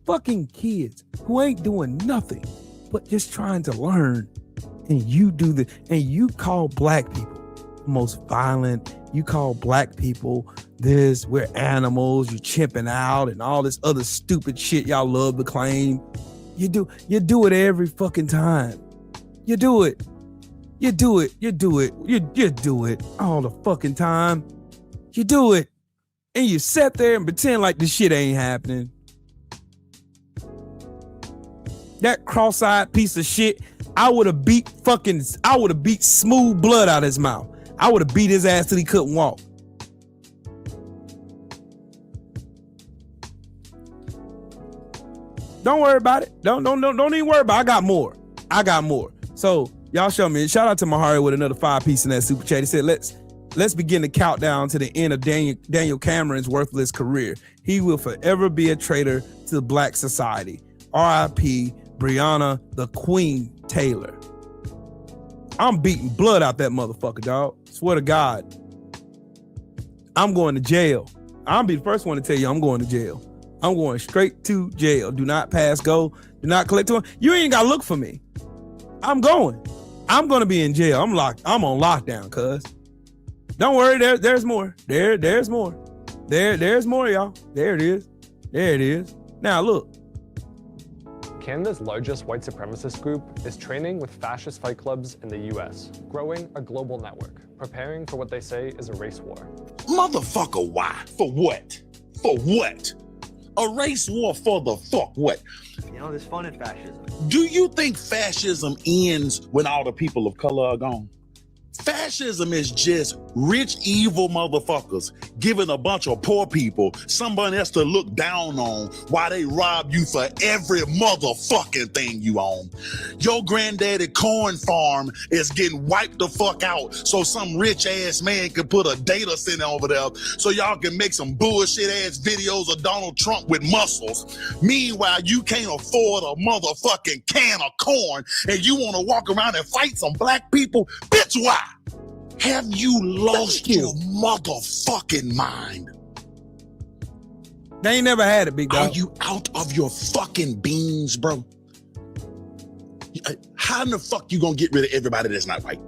fucking kids who ain't doing nothing but just trying to learn. And you do the, and you call black people the most violent. You call black people this, we're animals, you're chimping out, and all this other stupid shit y'all love to claim. You do it every fucking time. You do it all the fucking time. You do it. And you sit there and pretend like this shit ain't happening. That cross-eyed piece of shit, I would have beat smooth blood out of his mouth. I would have beat his ass till he couldn't walk. Don't worry about it. Don't even worry about it. I got more. So y'all show me. Shout out to Mahari with another 5-piece in that super chat. He said, let's begin the countdown to the end of Daniel Cameron's worthless career. He will forever be a traitor to the black society. R.I.P. Breonna the Queen Taylor. I'm beating blood out that motherfucker, dog. Swear to God. I'm going to jail. I'll be the first one to tell you I'm going to jail. I'm going straight to jail. Do not pass go. Do not collect. You ain't got to look for me. I'm going. I'm going to be in jail. I'm on lockdown, cuz. Don't worry. There's more. There's more. There's more, y'all. There it is. There it is. Now, look. Canada's largest white supremacist group is training with fascist fight clubs in the US, growing a global network, preparing for what they say is a race war. Motherfucker, why? For what? For what? A race war for the fuck what? You know, there's fun in fascism. Do you think fascism ends when all the people of color are gone? Fascism is just rich, evil motherfuckers giving a bunch of poor people somebody else to look down on while they rob you for every motherfucking thing you own. Your granddaddy corn farm is getting wiped the fuck out so some rich ass man can put a data center over there so y'all can make some bullshit ass videos of Donald Trump with muscles. Meanwhile, you can't afford a motherfucking can of corn and you want to walk around and fight some black people? Bitch, why? Have you lost your motherfucking mind? They ain't never had it, big dog. Are you out of your fucking beans, bro? How in the fuck you gonna get rid of everybody that's not white?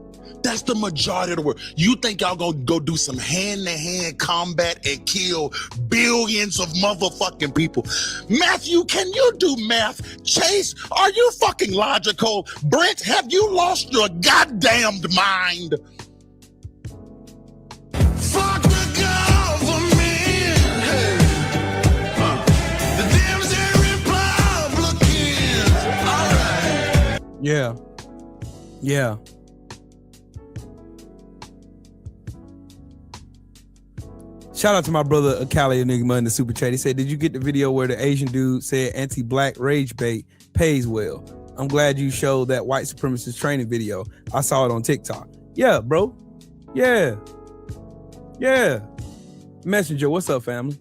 That's the majority of the world. You think y'all gonna go do some hand-to-hand combat and kill billions of motherfucking people? Matthew, can you do math? Chase, are you fucking logical? Brent, have you lost your goddamn mind? Fuck the government. Hey. The damn Republicans. All right. Yeah. Shout out to my brother Akali Enigma in the super chat. He said, did you get the video where the Asian dude said anti-black rage bait pays well? I'm glad you showed that white supremacist training video. I saw it on TikTok. Yeah, bro. Yeah. Messenger, what's up, family?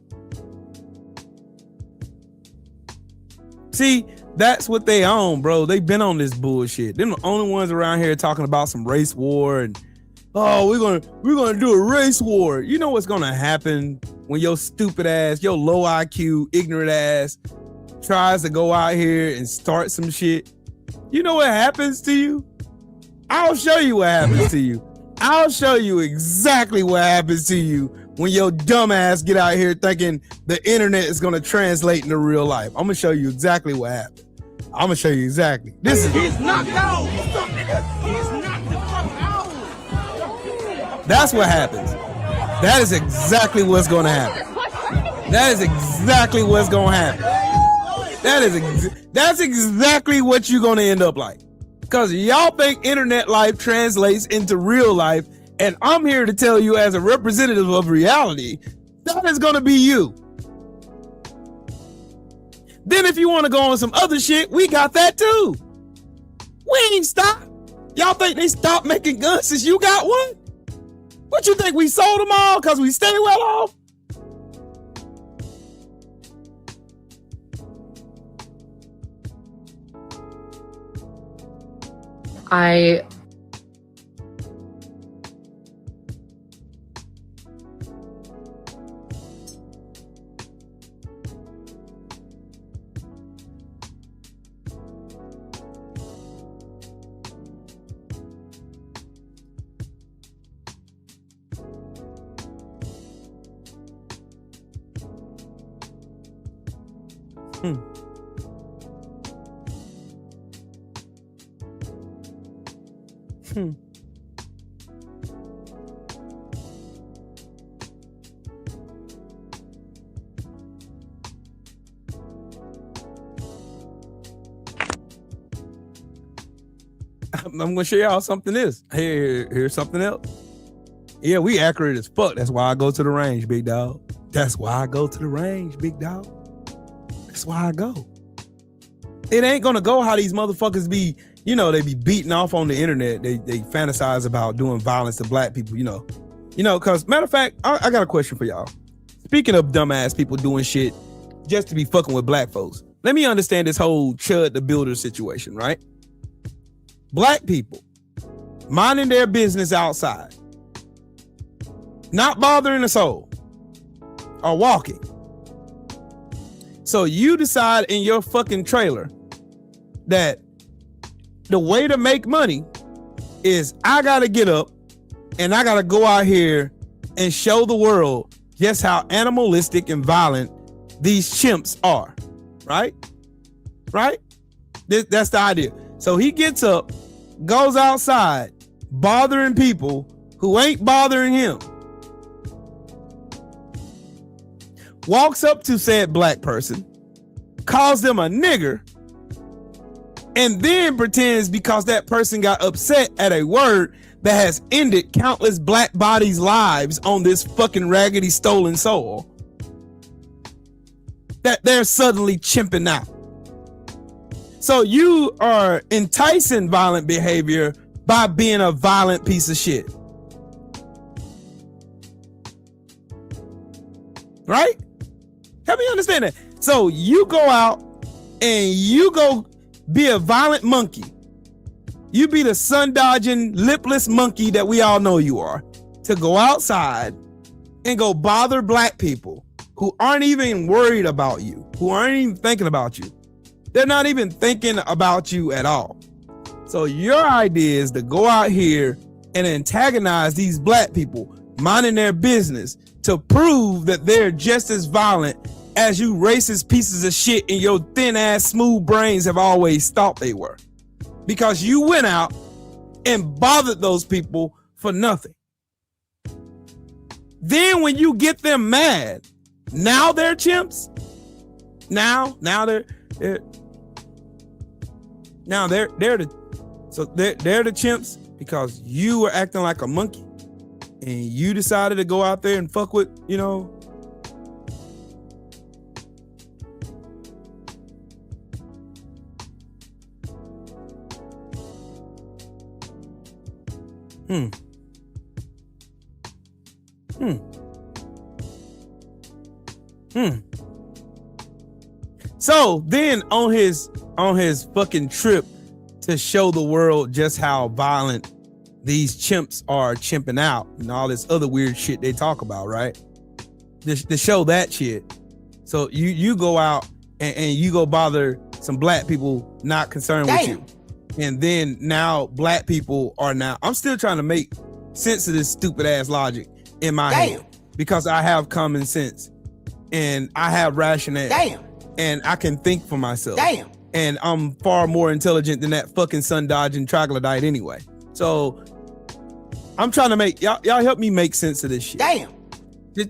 See, that's what they own, bro. They've been on this bullshit. They're the only ones around here talking about some race war and we're gonna do a race war. You know what's gonna happen when your stupid ass, your low IQ, ignorant ass tries to go out here and start some shit? You know what happens to you? I'll show you what happens to you. I'll show you exactly what happens to you when your dumb ass get out here thinking the internet is gonna translate into real life. I'm gonna show you exactly what happened. I'm gonna show you exactly. He's knocked out. He's knocked the fuck out. That's what happens. That is exactly what's gonna happen. That is exactly what's gonna happen. That's exactly what you're gonna end up like. Because y'all think internet life translates into real life, and I'm here to tell you as a representative of reality, that is gonna be you. Then if you want to go on some other shit, we got that too. We ain't stopped. Y'all think they stopped making guns since you got one? What you think, we sold them all because we stay well off? I'm gonna show y'all something else. Here's something else. Yeah, we accurate as fuck. That's why I go to the range, big dog. That's why I go to the range, big dog. That's why I go. It ain't gonna go how these motherfuckers be, you know, they be beating off on the internet. They fantasize about doing violence to black people, you know, cause matter of fact, I got a question for y'all. Speaking of dumbass people doing shit just to be fucking with black folks, let me understand this whole Chud the Builder situation, right? Black people minding their business outside, not bothering a soul, are walking. So you decide in your fucking trailer that the way to make money is I gotta get up and I gotta go out here and show the world just how animalistic and violent these chimps are, right? Right? That's the idea. So he gets up, goes outside, bothering people who ain't bothering him. Walks up to said black person, calls them a nigger, and then pretends because that person got upset at a word that has ended countless black bodies' lives on this fucking raggedy stolen soil, that they're suddenly chimping out. So you are enticing violent behavior by being a violent piece of shit. Right? Help me understand that. So you go out and you go be a violent monkey. You be the sun-dodging, lipless monkey that we all know you are, to go outside and go bother black people who aren't even worried about you, who aren't even thinking about you. They're not even thinking about you at all. So your idea is to go out here and antagonize these black people minding their business to prove that they're just as violent as you racist pieces of shit in your thin ass smooth brains have always thought they were. Because you went out and bothered those people for nothing. Then when you get them mad, now they're chimps. Now they're the chimps because you were acting like a monkey and you decided to go out there and fuck with, you know. So then on his fucking trip to show the world just how violent these chimps are chimping out and all this other weird shit they talk about, right? To show that shit. So you go out and you go bother some black people not concerned with you. And then now black people are now, I'm still trying to make sense of this stupid ass logic in my head because I have common sense and I have rationale and I can think for myself. And I'm far more intelligent than that fucking sun dodging troglodyte anyway. So I'm trying to make y'all help me make sense of this shit.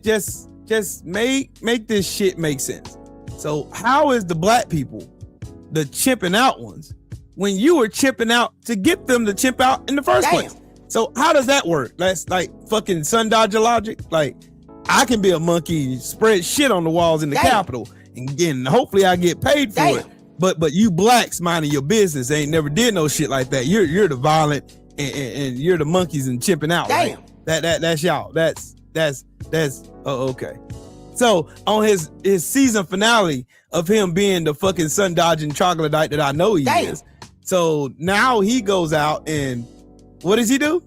Just make this shit make sense. So how is the black people the chimping out ones when you were chimping out to get them to chimp out in the first place? So how does that work? That's like fucking sun dodger logic. Like I can be a monkey, spread shit on the walls in the Capitol, and hopefully I get paid for it. But you blacks minding your business ain't never did no shit like that. You're the violent and you're the monkeys and chimping out, right? That's y'all. That's okay. So on his season finale of him being the fucking sun dodging troglodyte that I know he is. So now he goes out and what does he do?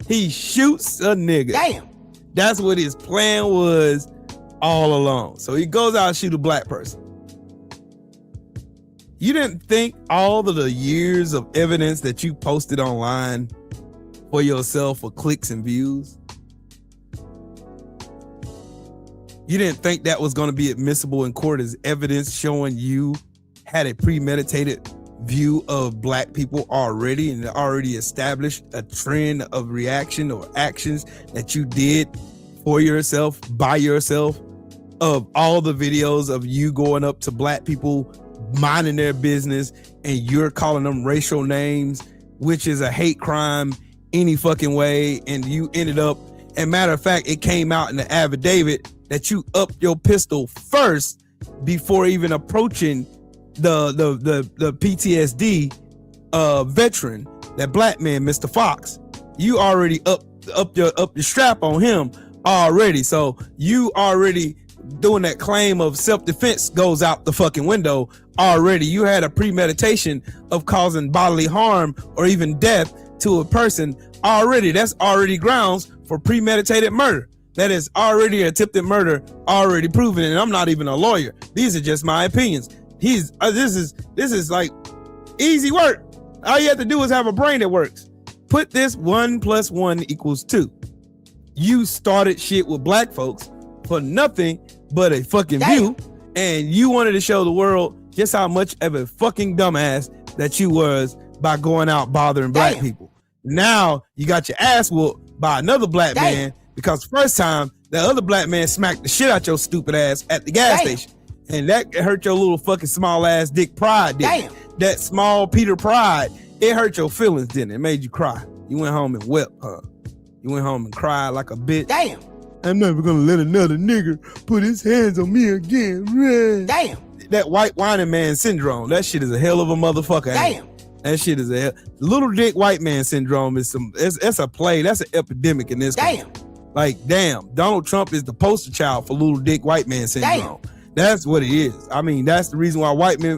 He shoots a nigga. Damn. That's what his plan was all along. So he goes out and shoot a black person. You didn't think all of the years of evidence that you posted online for yourself for clicks and views? You didn't think that was going to be admissible in court as evidence showing you had a premeditated view of black people already and already established a trend of reaction or actions that you did for yourself, by yourself, of all the videos of you going up to black people, minding their business, and you're calling them racial names, which is a hate crime any fucking way, and you ended up, and matter of fact, it came out in the affidavit that you upped your pistol first before even approaching the PTSD veteran, that black man, Mr. Fox. You already up your strap on him already, so you already doing that claim of self-defense goes out the fucking window already. You had a premeditation of causing bodily harm or even death to a person already. That's already grounds for premeditated murder. That is already attempted murder, already proven. And I'm not even a lawyer. These are just my opinions. This is like easy work. All you have to do is have a brain that works. Put this 1 + 1 = 2. You started shit with black folks for nothing but a fucking view, and you wanted to show the world just how much of a fucking dumbass that you was by going out bothering black people. Now you got your ass whooped by another black man because first time the other black man smacked the shit out your stupid ass at the gas station, and that hurt your little fucking small ass dick pride, didn't it? That small Peter pride, it hurt your feelings, didn't it? It made you cry. You went home and wept, huh? You went home and cried like a bitch. Damn. I'm never gonna let another nigger put his hands on me again. Damn. That white whining man syndrome, that shit is a hell of a motherfucker. Damn. That shit is a little dick white man syndrome is it's a play. That's an epidemic in this country. Like, damn, Donald Trump is the poster child for little dick white man syndrome. That's what it is. I mean, that's the reason why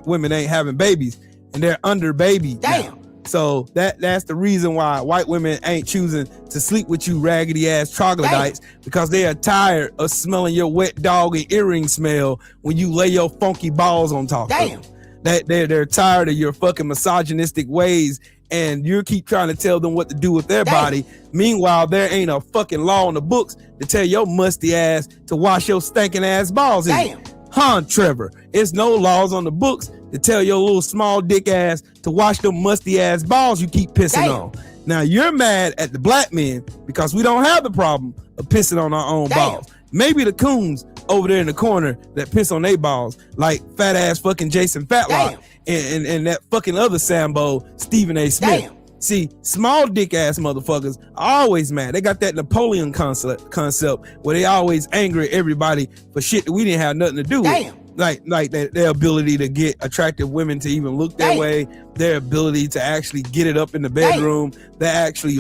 women ain't having babies and they're under baby now. So that's the reason why white women ain't choosing to sleep with you raggedy ass troglodytes, because they are tired of smelling your wet dog and earring smell when you lay your funky balls on top of them. They're tired of your fucking misogynistic ways, and you keep trying to tell them what to do with their body. Meanwhile, there ain't a fucking law in the books to tell your musty ass to wash your stinking ass balls in. Huh, Trevor? It's no laws on the books to tell your little small dick ass to wash them musty ass balls you keep pissing on. Now you're mad at the black men because we don't have the problem of pissing on our own balls. Maybe the coons over there in the corner that piss on their balls, like fat ass fucking Jason Fatlock and that fucking other Sambo, Stephen A. Smith. See, small dick ass motherfuckers are always mad. They got that Napoleon concept where they always angry at everybody for shit that we didn't have nothing to do with. Like their ability to get attractive women to even look their way, their ability to actually get it up in the bedroom, their actual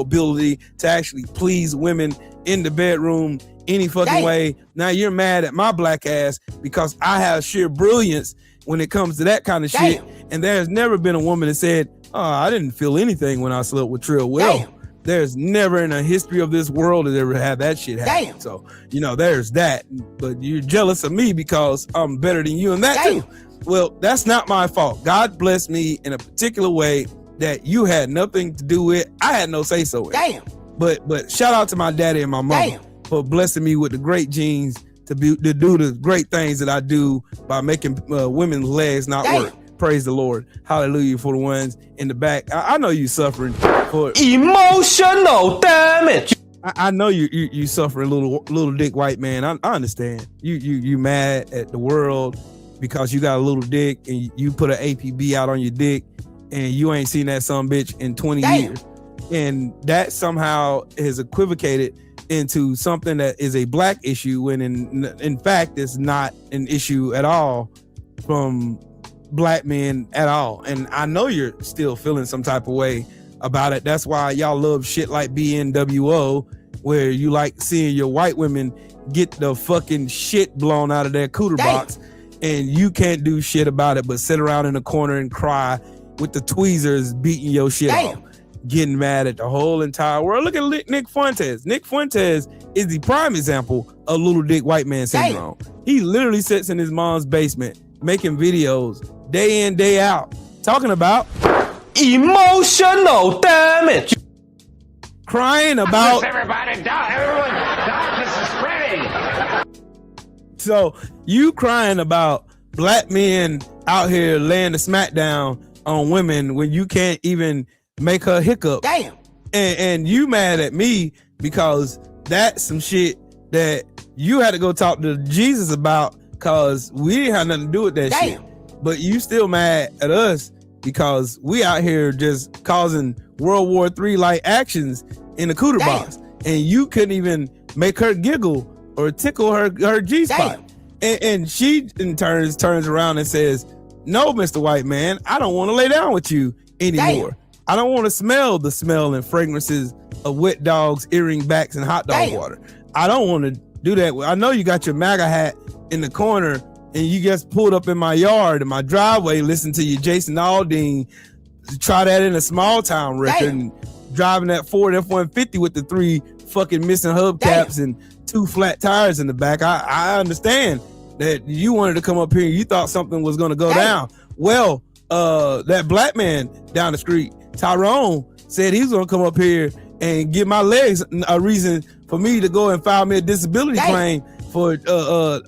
ability to actually please women in the bedroom any fucking way. Now you're mad at my black ass because I have sheer brilliance when it comes to that kind of shit. And there's never been a woman that said, oh, I didn't feel anything when I slept with Trill Will. There's never in the history of this world that ever had that shit happen. So, you know, there's that. But you're jealous of me because I'm better than you in that too. Well, that's not my fault. God blessed me in a particular way that you had nothing to do with. I had no say so in. But shout out to my daddy and my mama for blessing me with the great genes to do the great things that I do by making women's legs not work. Praise the Lord. Hallelujah for the ones in the back. I know you suffering for emotional damage. I know you suffering, little dick white man. I understand. You mad at the world because you got a little dick and you put an APB out on your dick and you ain't seen that son bitch in 20 years. And that somehow has equivocated into something that is a black issue when in fact it's not an issue at all from black men at all. And I know you're still feeling some type of way about it. That's why y'all love shit like BNWO, where you like seeing your white women get the fucking shit blown out of their cooter box, and you can't do shit about it but sit around in the corner and cry with the tweezers beating your shit off, getting mad at the whole entire world. Look at Nick Fuentes. Nick Fuentes is the prime example of little dick white man syndrome. He literally sits in his mom's basement making videos day in, day out, talking about emotional damage, crying about Everybody die. Everyone, darkness is spreading. So you crying about black men out here laying the smackdown on women when you can't even make her hiccup. And you mad at me because that's some shit that you had to go talk to Jesus about, because we didn't have nothing to do with that shit. But you still mad at us because we out here just causing World War III like actions in the cooter box, and you couldn't even make her giggle or tickle her G-spot. And she in turns around and says, no, Mr. White Man, I don't want to lay down with you anymore. I don't want to smell the smell and fragrances of wet dogs, earring backs, and hot dog water. I don't want to do that. I know you got your MAGA hat in the corner and you just pulled up in my yard, in my driveway, listen to your Jason Aldean, try that in a small town record, and driving that Ford F-150 with the 3 fucking missing hubcaps and 2 flat tires in the back. I understand that you wanted to come up here and you thought something was going to go down. Well, that black man down the street, Tyrone, said he's going to come up here and give my legs a reason for me to go and file me a disability claim for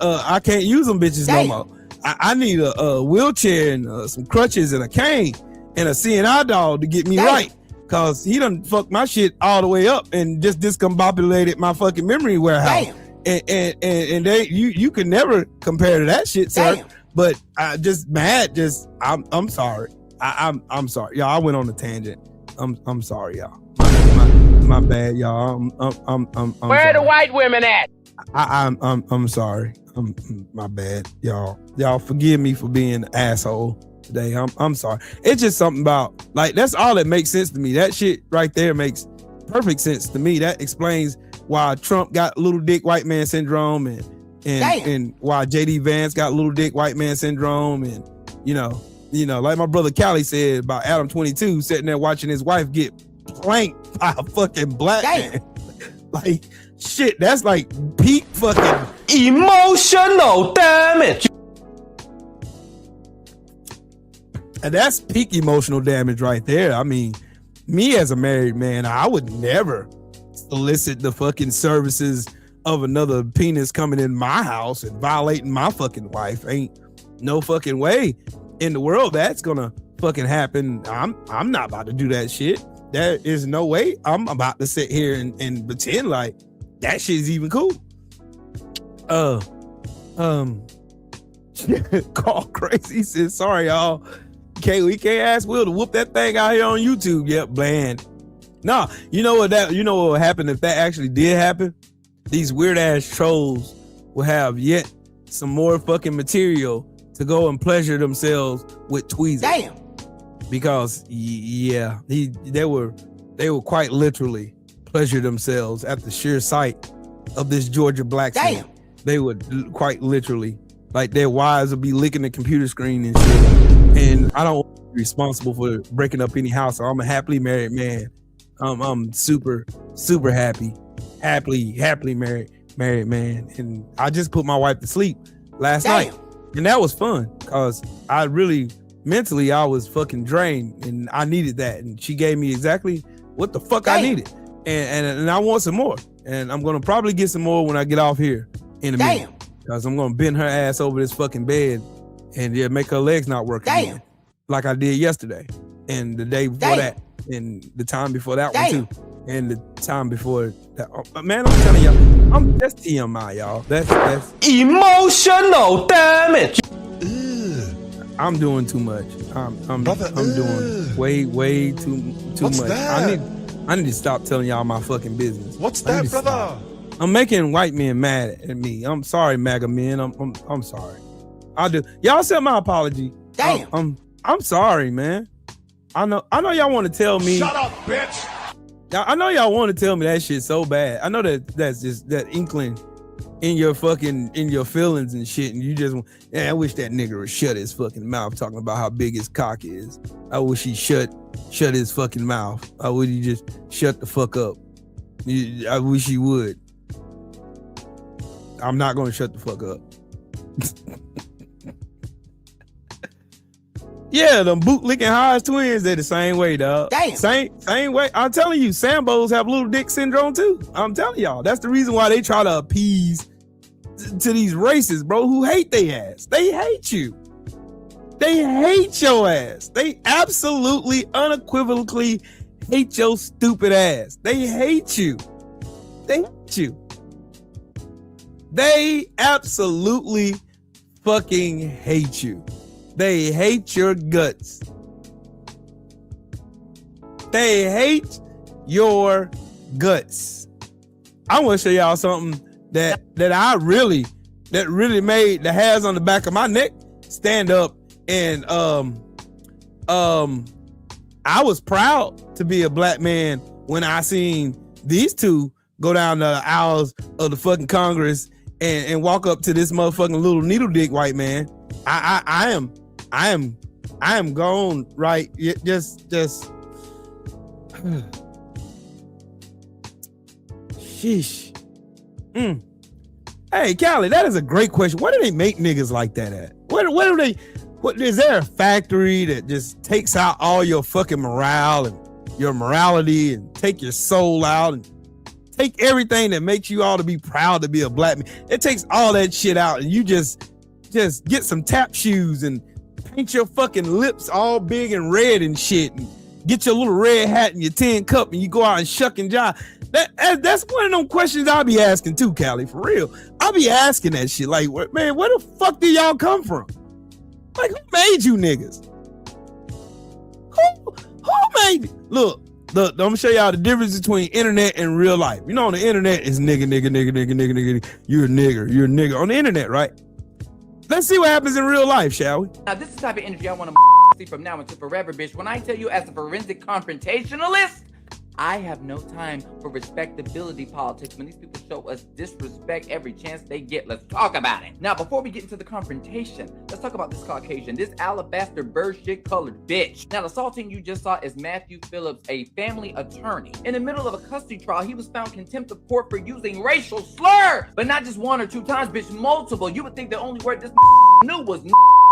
I can't use them bitches no more. I need a wheelchair and some crutches and a cane and a CNI dog to get me right, because he done fucked my shit all the way up and just discombobulated my fucking memory warehouse. And they you can never compare to that shit, sir. But I just mad. I'm sorry. I'm sorry, y'all. I went on a tangent. I'm sorry, y'all. My bad, y'all. I'm Where sorry. the white women at? I'm sorry. My bad, y'all. Y'all forgive me for being an asshole today. I'm sorry. It's just something about, like, that's all that makes sense to me. That shit right there makes perfect sense to me. That explains why Trump got little dick white man syndrome, and why JD Vance got little dick white man syndrome, and you know, like my brother Callie said about Adam 22 sitting there watching his wife get planked by a fucking black man. Like, shit, that's like peak fucking emotional damage. And that's peak emotional damage right there. I mean, me as a married man, I would never solicit the fucking services of another penis coming in my house and violating my fucking wife. Ain't no fucking way in the world that's gonna fucking happen. I'm not about to do that shit. There is no way I'm about to sit here and pretend like that shit's even cool. Call crazy says, sorry y'all, we can't ask Will to whoop that thing out here on YouTube. Yep, bland. Nah, you know what would happen if that actually did happen? These weird ass trolls will have yet some more fucking material to go and pleasure themselves with tweezers. Because they were quite literally pleasure themselves at the sheer sight of this Georgia blacksmith. They would quite literally, like, their wives would be licking the computer screen and shit. And I don't want to be responsible for breaking up any house. So I'm a happily married man. I'm super happily married man. And I just put my wife to sleep last night, and that was fun because I really mentally I was fucking drained and I needed that, and she gave me exactly what the fuck I needed, and I want some more, and I'm gonna probably get some more when I get off here in a minute, because I'm gonna bend her ass over this fucking bed and make her legs not work again, like I did yesterday and the day before that and the time before that one too, and the time before that. Man, I'm telling y'all, that's TMI, y'all. That's emotional damage. I'm doing too much. I'm doing way too much. That? I need to stop telling y'all my fucking business. What's that, brother? Stop. I'm making white men mad at me. I'm sorry, MAGA men. I'm sorry. I'll do. Y'all accept my apology. I'm sorry, man. I know y'all want to tell me. Shut up, bitch. I know y'all want to tell me that shit so bad. I know that's just that inkling in your feelings and shit, and you just, I wish that nigga would shut his fucking mouth talking about how big his cock is. I wish he shut his fucking mouth. I wish he just shut the fuck up. I wish he would. I'm not gonna shut the fuck up. Yeah, them bootlicking Hodge twins, they're the same way, dog. Damn. Same way. I'm telling you, Sambos have little dick syndrome too. I'm telling y'all. That's the reason why they try to appease to these racists, bro, who hate their ass. They hate you. They hate your ass. They absolutely, unequivocally hate your stupid ass. They hate you. They hate you. They absolutely fucking hate you. They hate your guts. They hate your guts. I want to show y'all something that really made the hairs on the back of my neck stand up. And I was proud to be a black man when I seen these two go down the aisles of the fucking Congress and walk up to this motherfucking little needle dick white man. I am gone, right? Just sheesh. Hey, Callie, that is a great question. Where do they make niggas like that at? Where do they? What is there a factory that just takes out all your fucking morale and your morality and take your soul out and take everything that makes you all to be proud to be a black man? It takes all that shit out and you just get some tap shoes and paint your fucking lips all big and red and shit and get your little red hat and your tin cup and you go out and shuck and jive. That's one of them questions I'll be asking too, Callie, for real. I'll be asking that shit like, man, where the fuck did y'all come from? Like, who made you niggas? Who made you? Look, I'm gonna show y'all the difference between internet and real life. You know, on the internet is nigga. You're a nigger. On the internet, right? Let's see what happens in real life, shall we? Now, this is the type of energy I want to see from now until forever, bitch. When I tell you as a forensic confrontationalist, I have no time for respectability politics. When these people show us disrespect every chance they get, let's talk about it. Now, before we get into the confrontation, let's talk about this Caucasian, this alabaster bird shit colored bitch. Now, the assaulting you just saw is Matthew Phillips, a family attorney. In the middle of a custody trial, he was found contempt of court for using racial slurs, but not just one or two times, bitch, multiple. You would think the only word this knew was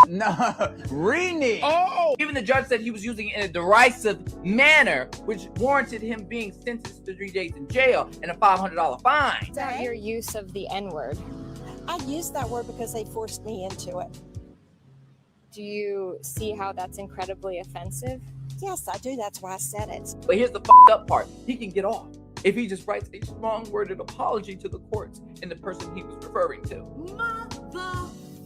no, renege. Oh! Even the judge said he was using it in a derisive manner, which warranted him being sentenced to 3 days in jail and a $500 fine. Is that your use of the N-word? I used that word because they forced me into it. Do you see how that's incredibly offensive? Yes, I do. That's why I said it. But here's the fucked up part. He can get off if he just writes a strong-worded apology to the courts and the person he was referring to.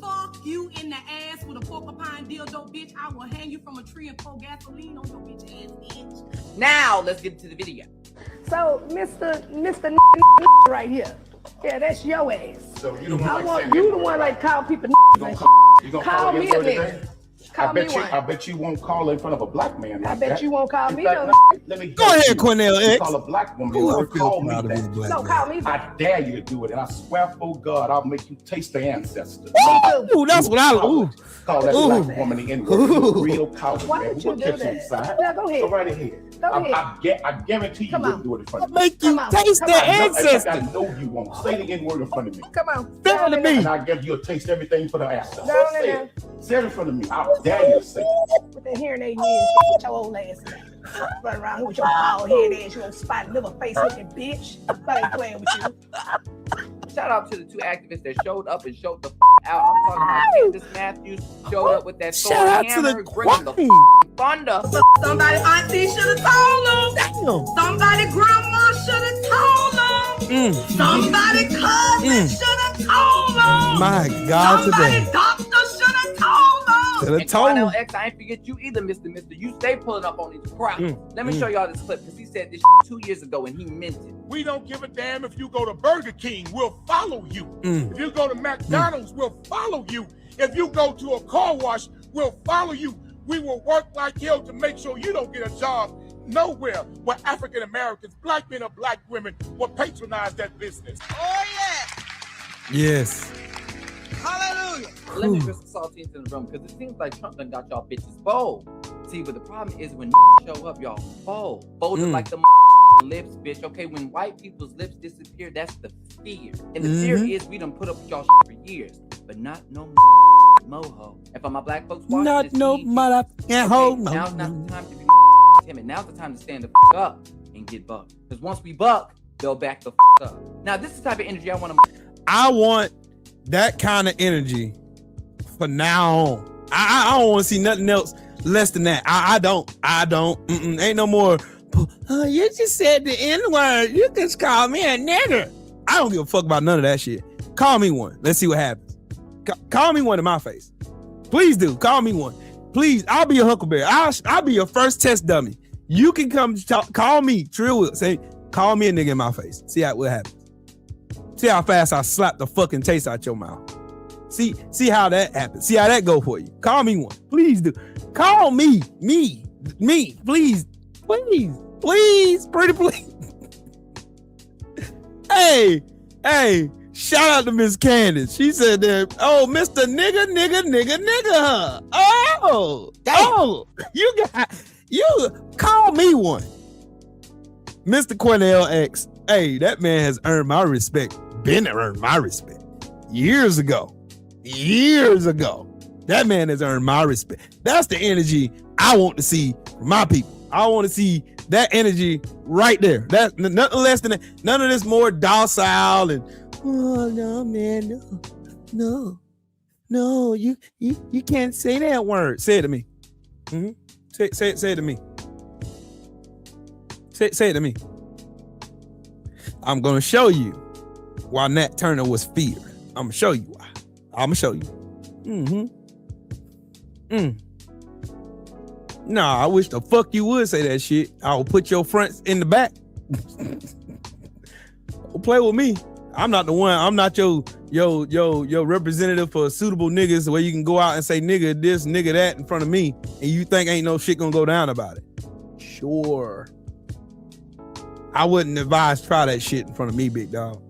Fuck you in the ass with a porcupine dildo, bitch. I will hang you from a tree and pour gasoline on your bitch ass, bitch. Now, let's get to the video. So, Mr. right here. Yeah, that's your ass. So you the one I like want saying you that the one like call people You like gonna call me a him nigga. Call me one. I bet you won't call in front of a black man like I bet that. you won't call me no. Let me Go ahead, Cornell you X. call a black woman Ooh, or I feel call me proud of this that. black No, man. call me. I dare you to do it, and I swear for God, I'll make you taste the ancestors. Ooh, that's what I ooh. Call that Ooh. black woman the N-word. You're a real coward, Why man. would you We'll do catch you that? inside. Yeah, go ahead. Go right ahead. Go ahead. I guarantee you wouldn't do it in front of me. Make you taste the ancestors. I know you won't. Say the N-word in front of me. Come on. Say it to me. And I give you a taste everything for the ancestors. No. Say it in front of me. I dare you to say it. With that hearing aid in with your old ass. Run around here with your bald head ass, you old spotted liver face looking bitch. I ain't playing with you. Shout out to the two activists that showed up and showed the out. I'm talking about Candace Matthews showed up with that sword Shout out to hammer, the bringing the queen. thunder. Somebody auntie should have told them. Damn. Somebody grandma should have told them. Somebody cousin should have told them. My God, Somebody today. doctor should have told them. Should have And told Cornell him. X, I ain't forget you either, Mr. You stay pulling up on these crowds. Let me show y'all this clip because he said this 2 years ago and he meant it. We don't give a damn if you go to Burger King, we'll follow you. If you go to McDonald's, we'll follow you. If you go to a car wash, we'll follow you. We will work like hell to make sure you don't get a job nowhere where African Americans, black men or black women will patronize that business. Oh, yeah. Yes. Hallelujah. Let me bring some saltines in the room because it seems like Trump done got y'all bitches bold. See, but the problem is when show up, y'all fold. Folded like the lips, bitch. Okay, when white people's lips disappear, that's the fear. And the fear is we done put up with y'all for years, but not no moho. And for my black folks watching Not this, no mother can't hold no. now's not the time to be timid. Now's the time to stand the up and get bucked. Because once we buck, they'll back the up. Now, this is the type of energy I want to. I want that kind of energy for now on. I don't want to see nothing else less than that. I don't. Ain't no more. Oh, you just said the N-word. You just call me a nigger. I don't give a fuck about none of that shit. Call me one. Let's see what happens. Call me one in my face. Please do. Call me one. Please. I'll be a huckleberry. I'll be your first test dummy. You can come call me. Trill will say, call me a nigga in my face. See what happens. See how fast I slap the fucking taste out your mouth. See how that happens. See how that go for you. Call me one. Please do. Call me. Me. Please. Pretty please. Hey. Shout out to Miss Candace. She said that, oh, Mr. Nigga, huh? Oh, you call me one. Mr. Cornell X. Hey, that man has earned my respect. Been earned my respect. Years ago. That man has earned my respect. That's the energy I want to see from my people. I want to see that energy right there. That's nothing less than that. None of this more docile and oh no, man, no, you can't say that word. Say it to me. Mm-hmm. Say it to me. Say it to me. I'm gonna show you why Nat Turner was feared. I'm gonna show you why. I'm gonna show you. Nah, I wish the fuck you would say that shit. I'll put your fronts in the back. Play with me. I'm not the one. I'm not your representative for suitable niggas where you can go out and say nigga this, nigga that in front of me, and you think ain't no shit gonna go down about it. Sure. I wouldn't advise try that shit in front of me, big dog.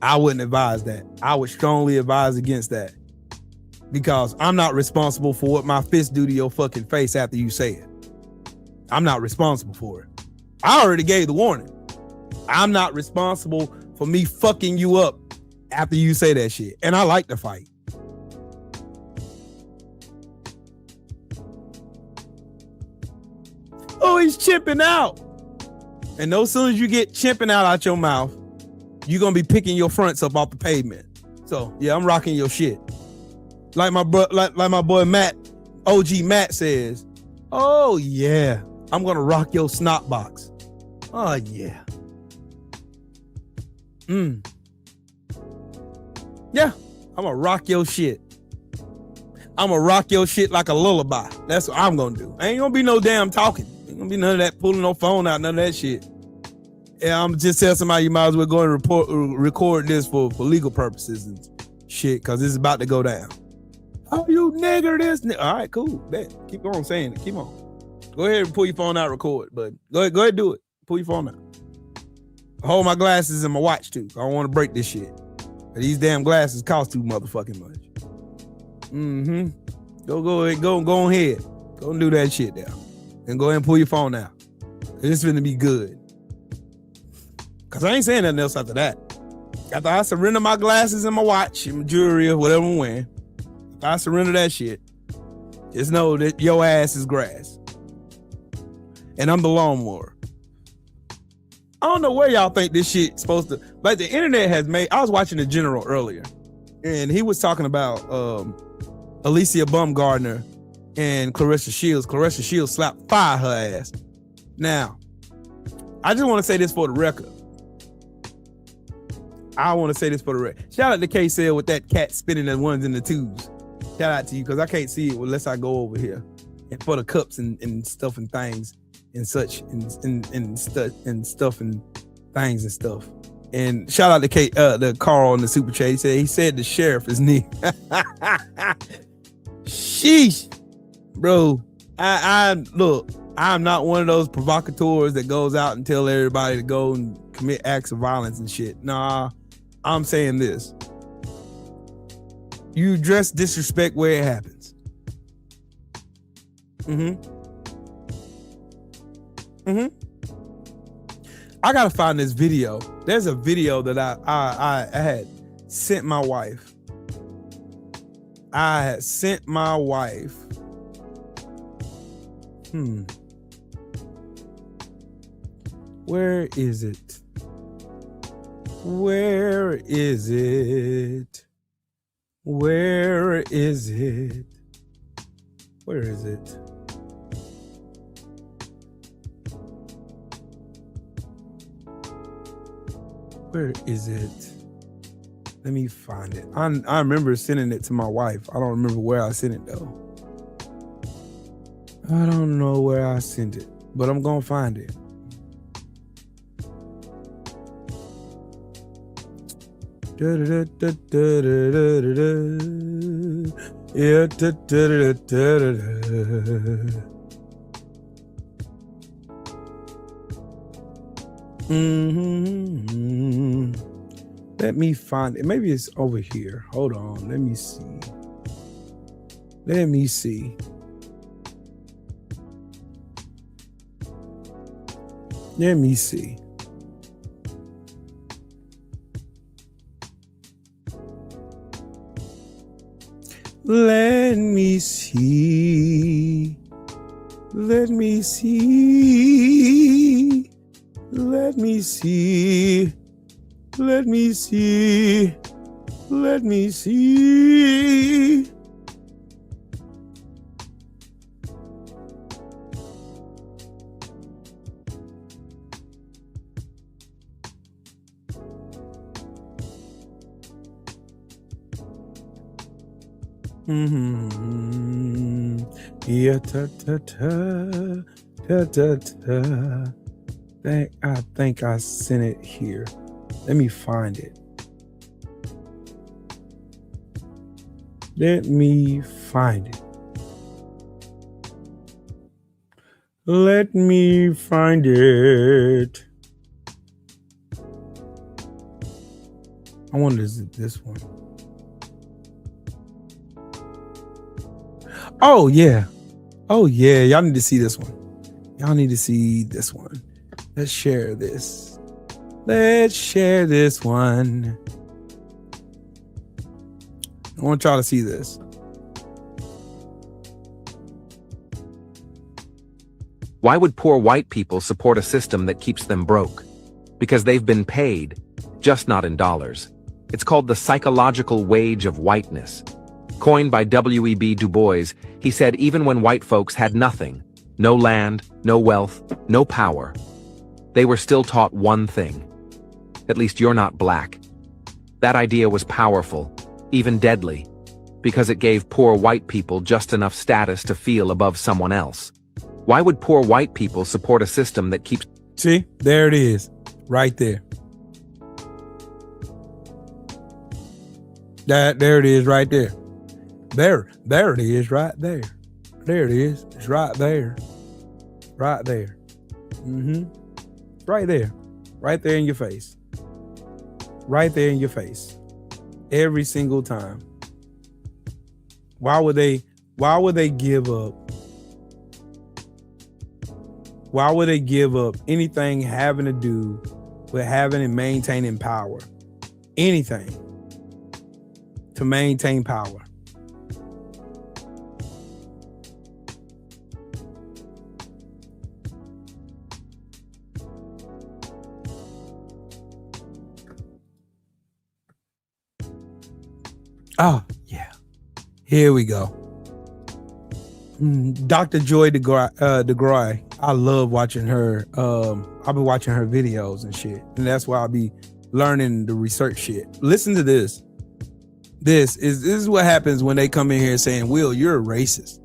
I wouldn't advise that. I would strongly advise against that. Because I'm not responsible for what my fist do to your fucking face after you say it. I'm not responsible for it. I already gave the warning. I'm not responsible for me fucking you up after you say that shit. And I like to fight. Oh, he's chimping out. And no sooner as you get chimping out your mouth, you're going to be picking your fronts up off the pavement. So, yeah, I'm rocking your shit. Like my boy Matt, OG Matt says, oh, yeah, I'm going to rock your snot box. Oh, yeah. Yeah, I'm going to rock your shit. I'm going to rock your shit like a lullaby. That's what I'm going to do. Ain't going to be no damn talking. Ain't going to be none of that pulling no phone out, none of that shit. Yeah, I'm just tell somebody you might as well go and record this for legal purposes and shit, because it's about to go down. Oh, you nigger this. All right, cool. Bet. Keep on saying it. Keep on. Go ahead and pull your phone out, record. But go ahead, do it. Pull your phone out. Hold my glasses and my watch too. I don't want to break this shit. These damn glasses cost too motherfucking much. Go ahead. Go ahead. Go and do that shit now. And go ahead and pull your phone out. It's gonna be good. Cause I ain't saying nothing else after that. After I surrender my glasses and my watch and my jewelry or whatever I'm wearing, if I surrender that shit, just know that your ass is grass. And I'm the lawnmower. I don't know where y'all think this shit's supposed to, like the internet has made, I was watching The General earlier, and he was talking about Alicia Baumgardner and Clarissa Shields. Clarissa Shields slapped fire her ass. Now, I just want to say this for the record. Shout out to K-Cell with that cat spinning the ones in the tubes. Shout out to you, because I can't see it unless I go over here. And for the cups and stuff and things and such and stuff and things and stuff. And shout out to the Carl on the super chat. He said the sheriff is near. Sheesh. Bro, I look, I'm not one of those provocateurs that goes out and tell everybody to go and commit acts of violence and shit. Nah, I'm saying this. You address disrespect where it happens. I gotta find this video. There's a video that I had sent my wife. I had sent my wife. Where is it? Where is it? Where is it? Where is it? Where is it? Let me find it. I remember sending it to my wife. I don't remember where I sent it though. I don't know where I sent it, but I'm gonna find it. Yeah. Let me find it. Maybe it's over here. Hold on. Let me see. Let me see. Let me see. Let me see. Let me see. Let me see. Let me see. Let me see. Yeah, ta ta ta ta ta ta. I think I sent it here. Let me find it. Let me find it. Let me find it. I wonder, is it this one? Oh yeah. Oh yeah. Y'all need to see this one. Y'all need to see this one. Let's share this. Let's share this one. I want y'all to see this. Why would poor white people support a system that keeps them broke? Because they've been paid, just not in dollars. It's called the psychological wage of whiteness. Coined by W.E.B. Du Bois, he said even when white folks had nothing, no land, no wealth, no power, they were still taught one thing. At least you're not black. That idea was powerful, even deadly, because it gave poor white people just enough status to feel above someone else. Why would poor white people support a system that keeps... See, there it is, right there. There it is right there. There it is right there. There it is. It's right there. Right there. Right there. Right there in your face. Right there in your face. Every single time. Why would they give up? Why would they give up anything having to do with having and maintaining power? Anything to maintain power. Oh, yeah. Here we go. Dr. Joy DeGroy. I love watching her. I've been watching her videos and shit. And that's why I'll be learning the research shit. Listen to this. This is what happens when they come in here saying, Will, you're a racist.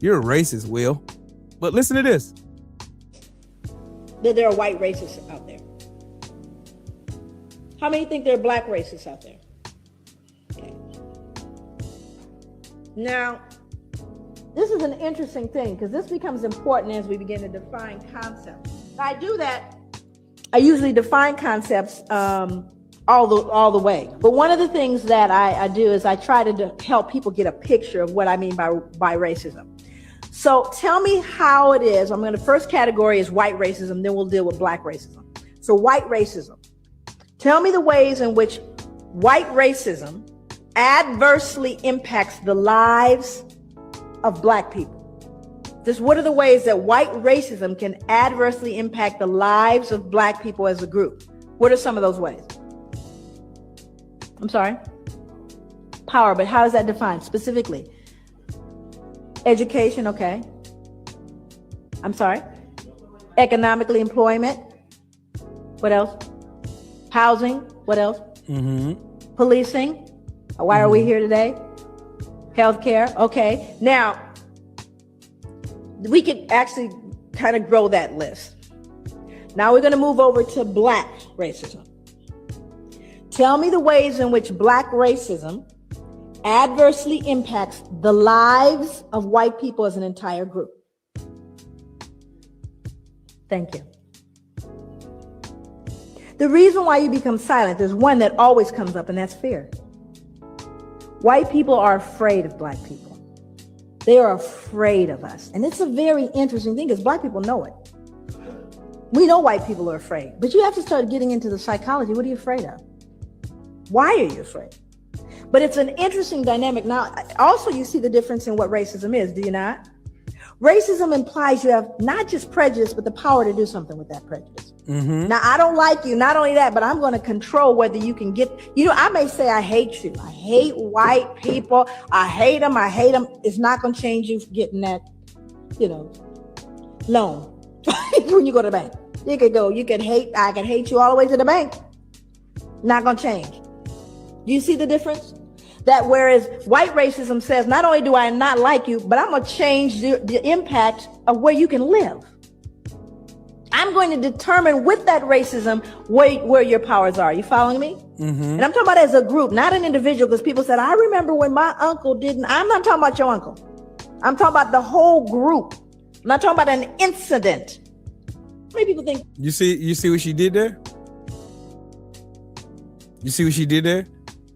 You're a racist, Will. But listen to this. That there are white racists out there. How many think there are black racists out there? Okay. Now, This is an interesting thing because this becomes important as we begin to define concepts. I do that. I usually define concepts all the way. But one of the things that I do is I try to help people get a picture of what I mean by racism. So tell me how it is. I'm going to first category is white racism, then we'll deal with black racism. So white racism. Tell me the ways in which white racism adversely impacts the lives of black people. Just what are the ways that white racism can adversely impact the lives of black people as a group? What are some of those ways? I'm sorry? Power, but how is that defined specifically? Education, okay. I'm sorry? Economically, employment. What else? Housing, what else? Policing. Why are we here today? Healthcare, okay. Now, we could actually kind of grow that list. Now we're going to move over to black racism. Tell me the ways in which black racism adversely impacts the lives of white people as an entire group. Thank you. The reason why you become silent, there's one that always comes up, and that's fear. White people are afraid of black people. They are afraid of us. And it's a very interesting thing because black people know it. We know white people are afraid, but you have to start getting into the psychology. What are you afraid of? Why are you afraid? But it's an interesting dynamic. Now, also you see the difference in what racism is, do you not? Racism implies you have not just prejudice, but the power to do something with that prejudice. Now, I don't like you. Not only that, but I'm going to control whether you can get, I may say I hate you. I hate white people. I hate them. It's not going to change you getting that, loan when you go to the bank. I can hate you all the way to the bank. Not going to change. Do you see the difference? That whereas white racism says, not only do I not like you, but I'm going to change the impact of where you can live. I'm going to determine with that racism where your powers are. You following me? And I'm talking about as a group, not an individual, because people said, I remember when my uncle didn't. I'm not talking about your uncle. I'm talking about the whole group. I'm not talking about an incident. How many people think? You see what she did there? You see what she did there?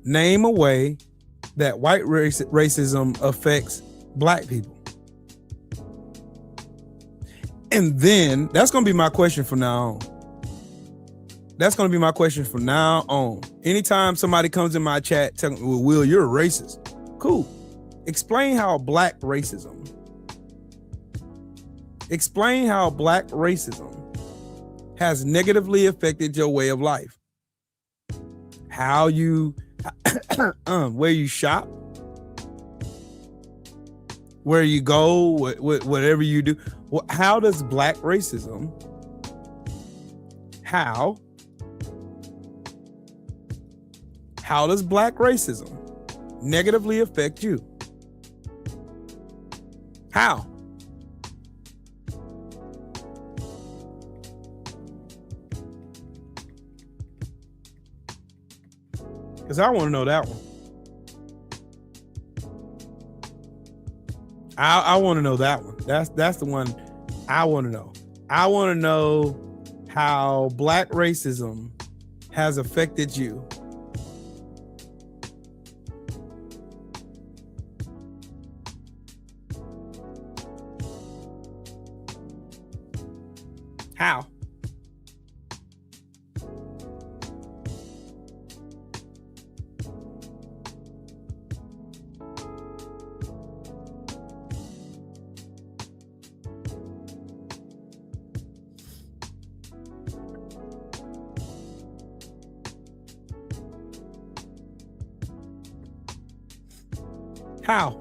Name a way that white racism affects black people. And then that's going to be my question from now on. Anytime somebody comes in my chat telling me, well, Will, you're a racist. Cool. Explain how black racism has negatively affected your way of life. How you, where you shop, where you go, whatever you do. How does black racism, how does black racism negatively affect you? How? Because I want to know that one. I want to know that one. That's the one I want to know. I want to know how black racism has affected you. How? How?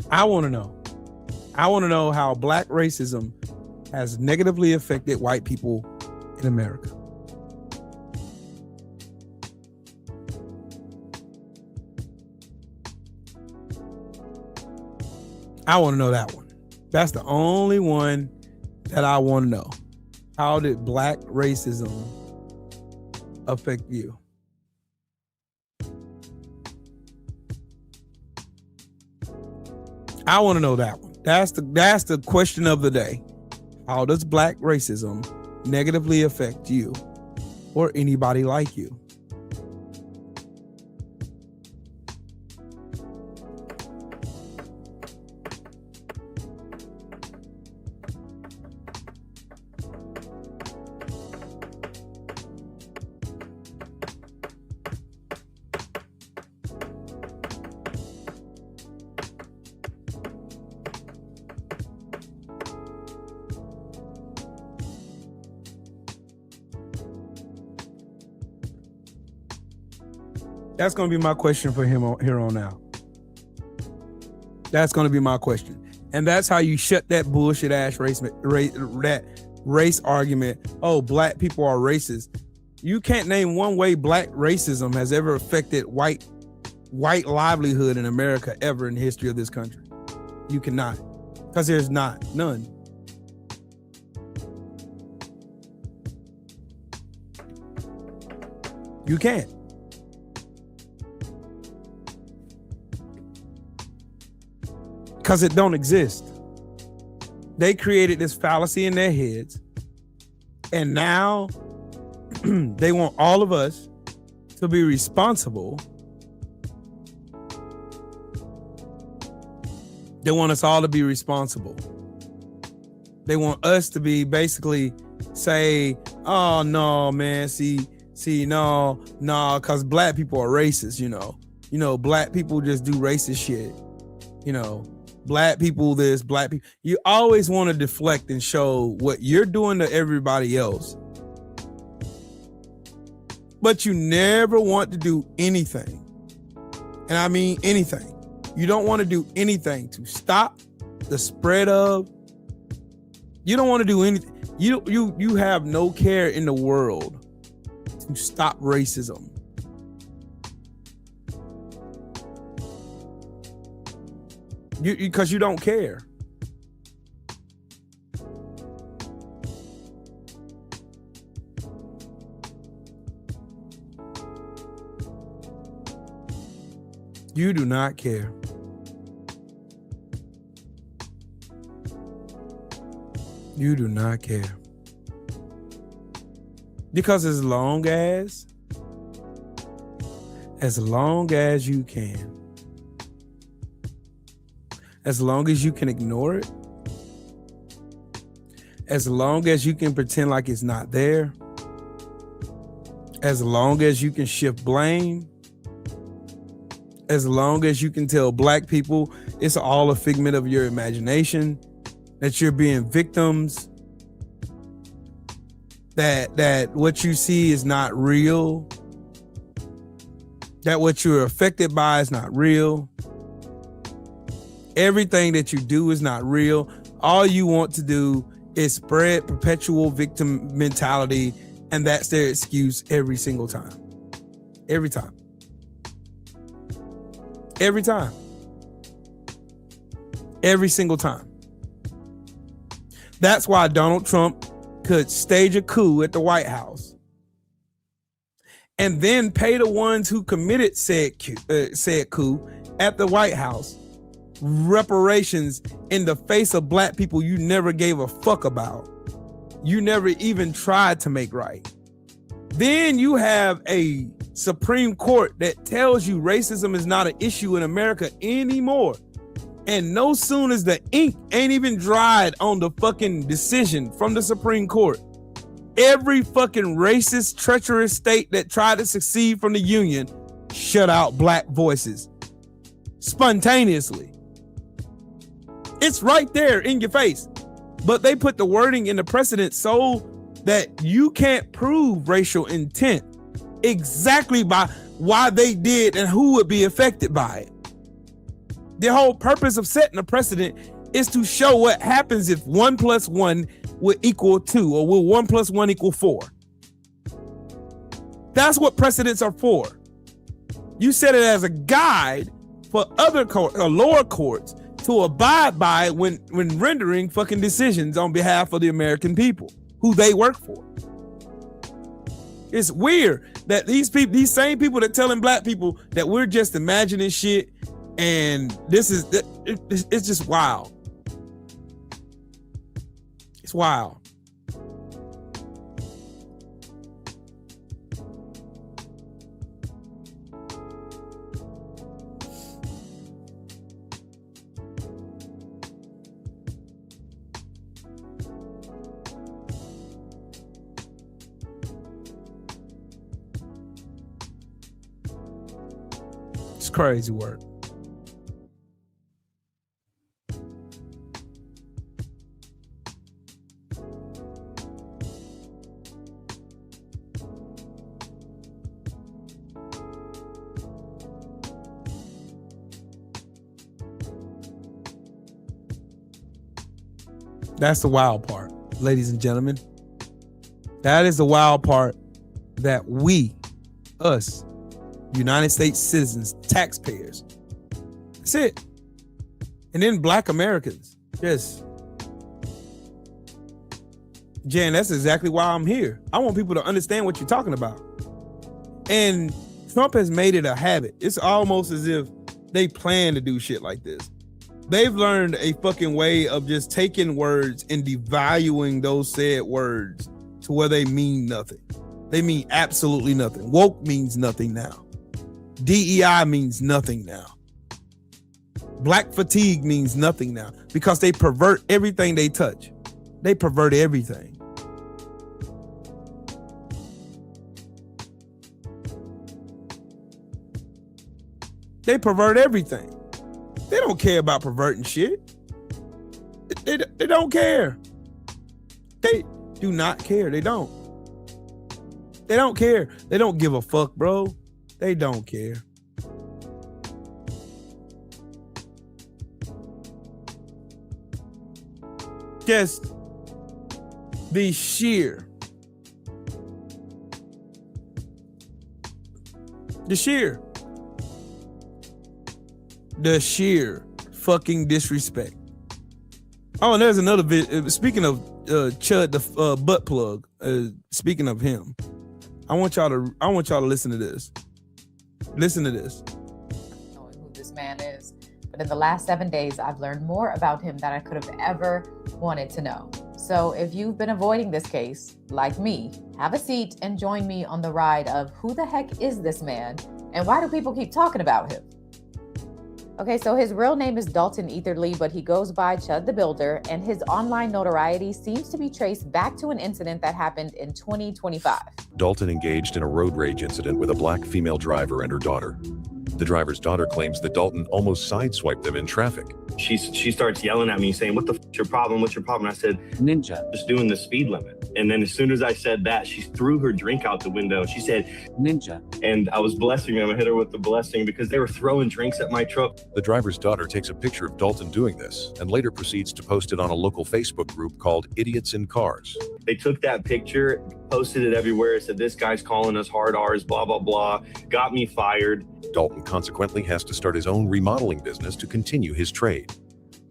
I want to know. I want to know how black racism has negatively affected white people in America. I want to know that one. That's the only one that I want to know. How did black racism affect you? I want to know that one. That's the question of the day. How does black racism negatively affect you or anybody like you? That's going to be my question for him here on out. That's going to be my question. And that's how you shut that bullshit ass race argument. Oh, black people are racist. You can't name one way black racism has ever affected white livelihood in America ever in the history of this country. You cannot. Because there's none. You can't. Because it don't exist. They created this fallacy in their heads, and now they want all of us to be responsible. They want us all to be responsible. They want us to be basically say, oh no, man, see, no, because black people are racist, you know, black people just do racist shit, black people this, black people. You always want to deflect and show what you're doing to everybody else. But you never want to do anything. And I mean anything. You don't want to do anything to stop the spread of. You don't want to do anything. You have no care in the world to stop racism. Because you don't care. You do not care. You do not care. Because as long as you can, as long as you can ignore it, as long as you can pretend like it's not there, as long as you can shift blame, as long as you can tell black people it's all a figment of your imagination, that you're being victims, that what you see is not real, that what you're affected by is not real, everything that you do is not real. All you want to do is spread perpetual victim mentality, and that's their excuse every single time. Every time. Every time. Every single time. That's why Donald Trump could stage a coup at the White House and then pay the ones who committed said coup at the White House reparations in the face of black people you never gave a fuck about. You never even tried to make right. Then you have a Supreme Court that tells you racism is not an issue in America anymore. And no soon as the ink ain't even dried on the fucking decision from the Supreme Court, every fucking racist, treacherous state that tried to secede from the Union shut out black voices spontaneously. It's right there in your face. But they put the wording in the precedent so that you can't prove racial intent exactly by why they did and who would be affected by it. The whole purpose of setting a precedent is to show what happens if 1 + 1 will equal 2, or will 1 + 1 equal 4. That's what precedents are for. You set it as a guide for other court or lower courts to abide by when rendering fucking decisions on behalf of the American people who they work for. It's weird that these same people that telling black people that we're just imagining shit, And this is, it's just wild. It's wild. It's crazy work. That's the wild part, ladies and gentlemen. That is the wild part, that we, us, United States citizens, taxpayers, that's it. And then Black Americans, yes. Jan, that's exactly why I'm here. I want people to understand what you're talking about. And Trump has made it a habit. It's almost as if they plan to do shit like this. They've learned a fucking way of just taking words and devaluing those said words to where they mean nothing. They mean absolutely nothing. Woke means nothing now. DEI means nothing now. Black fatigue means nothing now because they pervert everything they touch. They pervert everything. They pervert everything. They don't care about perverting shit. They don't care. They do not care. They don't. They don't care. They don't give a fuck, bro. They don't care. Just the sheer fucking disrespect. Oh, and there's another video. Speaking of Chud the butt plug, speaking of him, I want y'all to listen to this. Listen to this. Knowing who this man is, but in the last 7 days, I've learned more about him than I could have ever wanted to know. So if you've been avoiding this case, like me, have a seat and join me on the ride of who the heck is this man and why do people keep talking about him? Okay, so his real name is Dalton Etherly, but he goes by Chud the Builder, and his online notoriety seems to be traced back to an incident that happened in 2025. Dalton engaged in a road rage incident with a black female driver and her daughter. The driver's daughter claims that Dalton almost sideswiped them in traffic. She starts yelling at me saying, "What the f***'s your problem? What's your problem?" And I said, "Ninja, just doing the speed limit." And then as soon as I said that, she threw her drink out the window. She said, "Ninja." And I was blessing them. I hit her with the blessing because they were throwing drinks at my truck. The driver's daughter takes a picture of Dalton doing this and later proceeds to post it on a local Facebook group called Idiots in Cars. They took that picture, posted it everywhere, said, "This guy's calling us hard R's, blah, blah, blah," got me fired. Dalton consequently has to start his own remodeling business to continue his trade.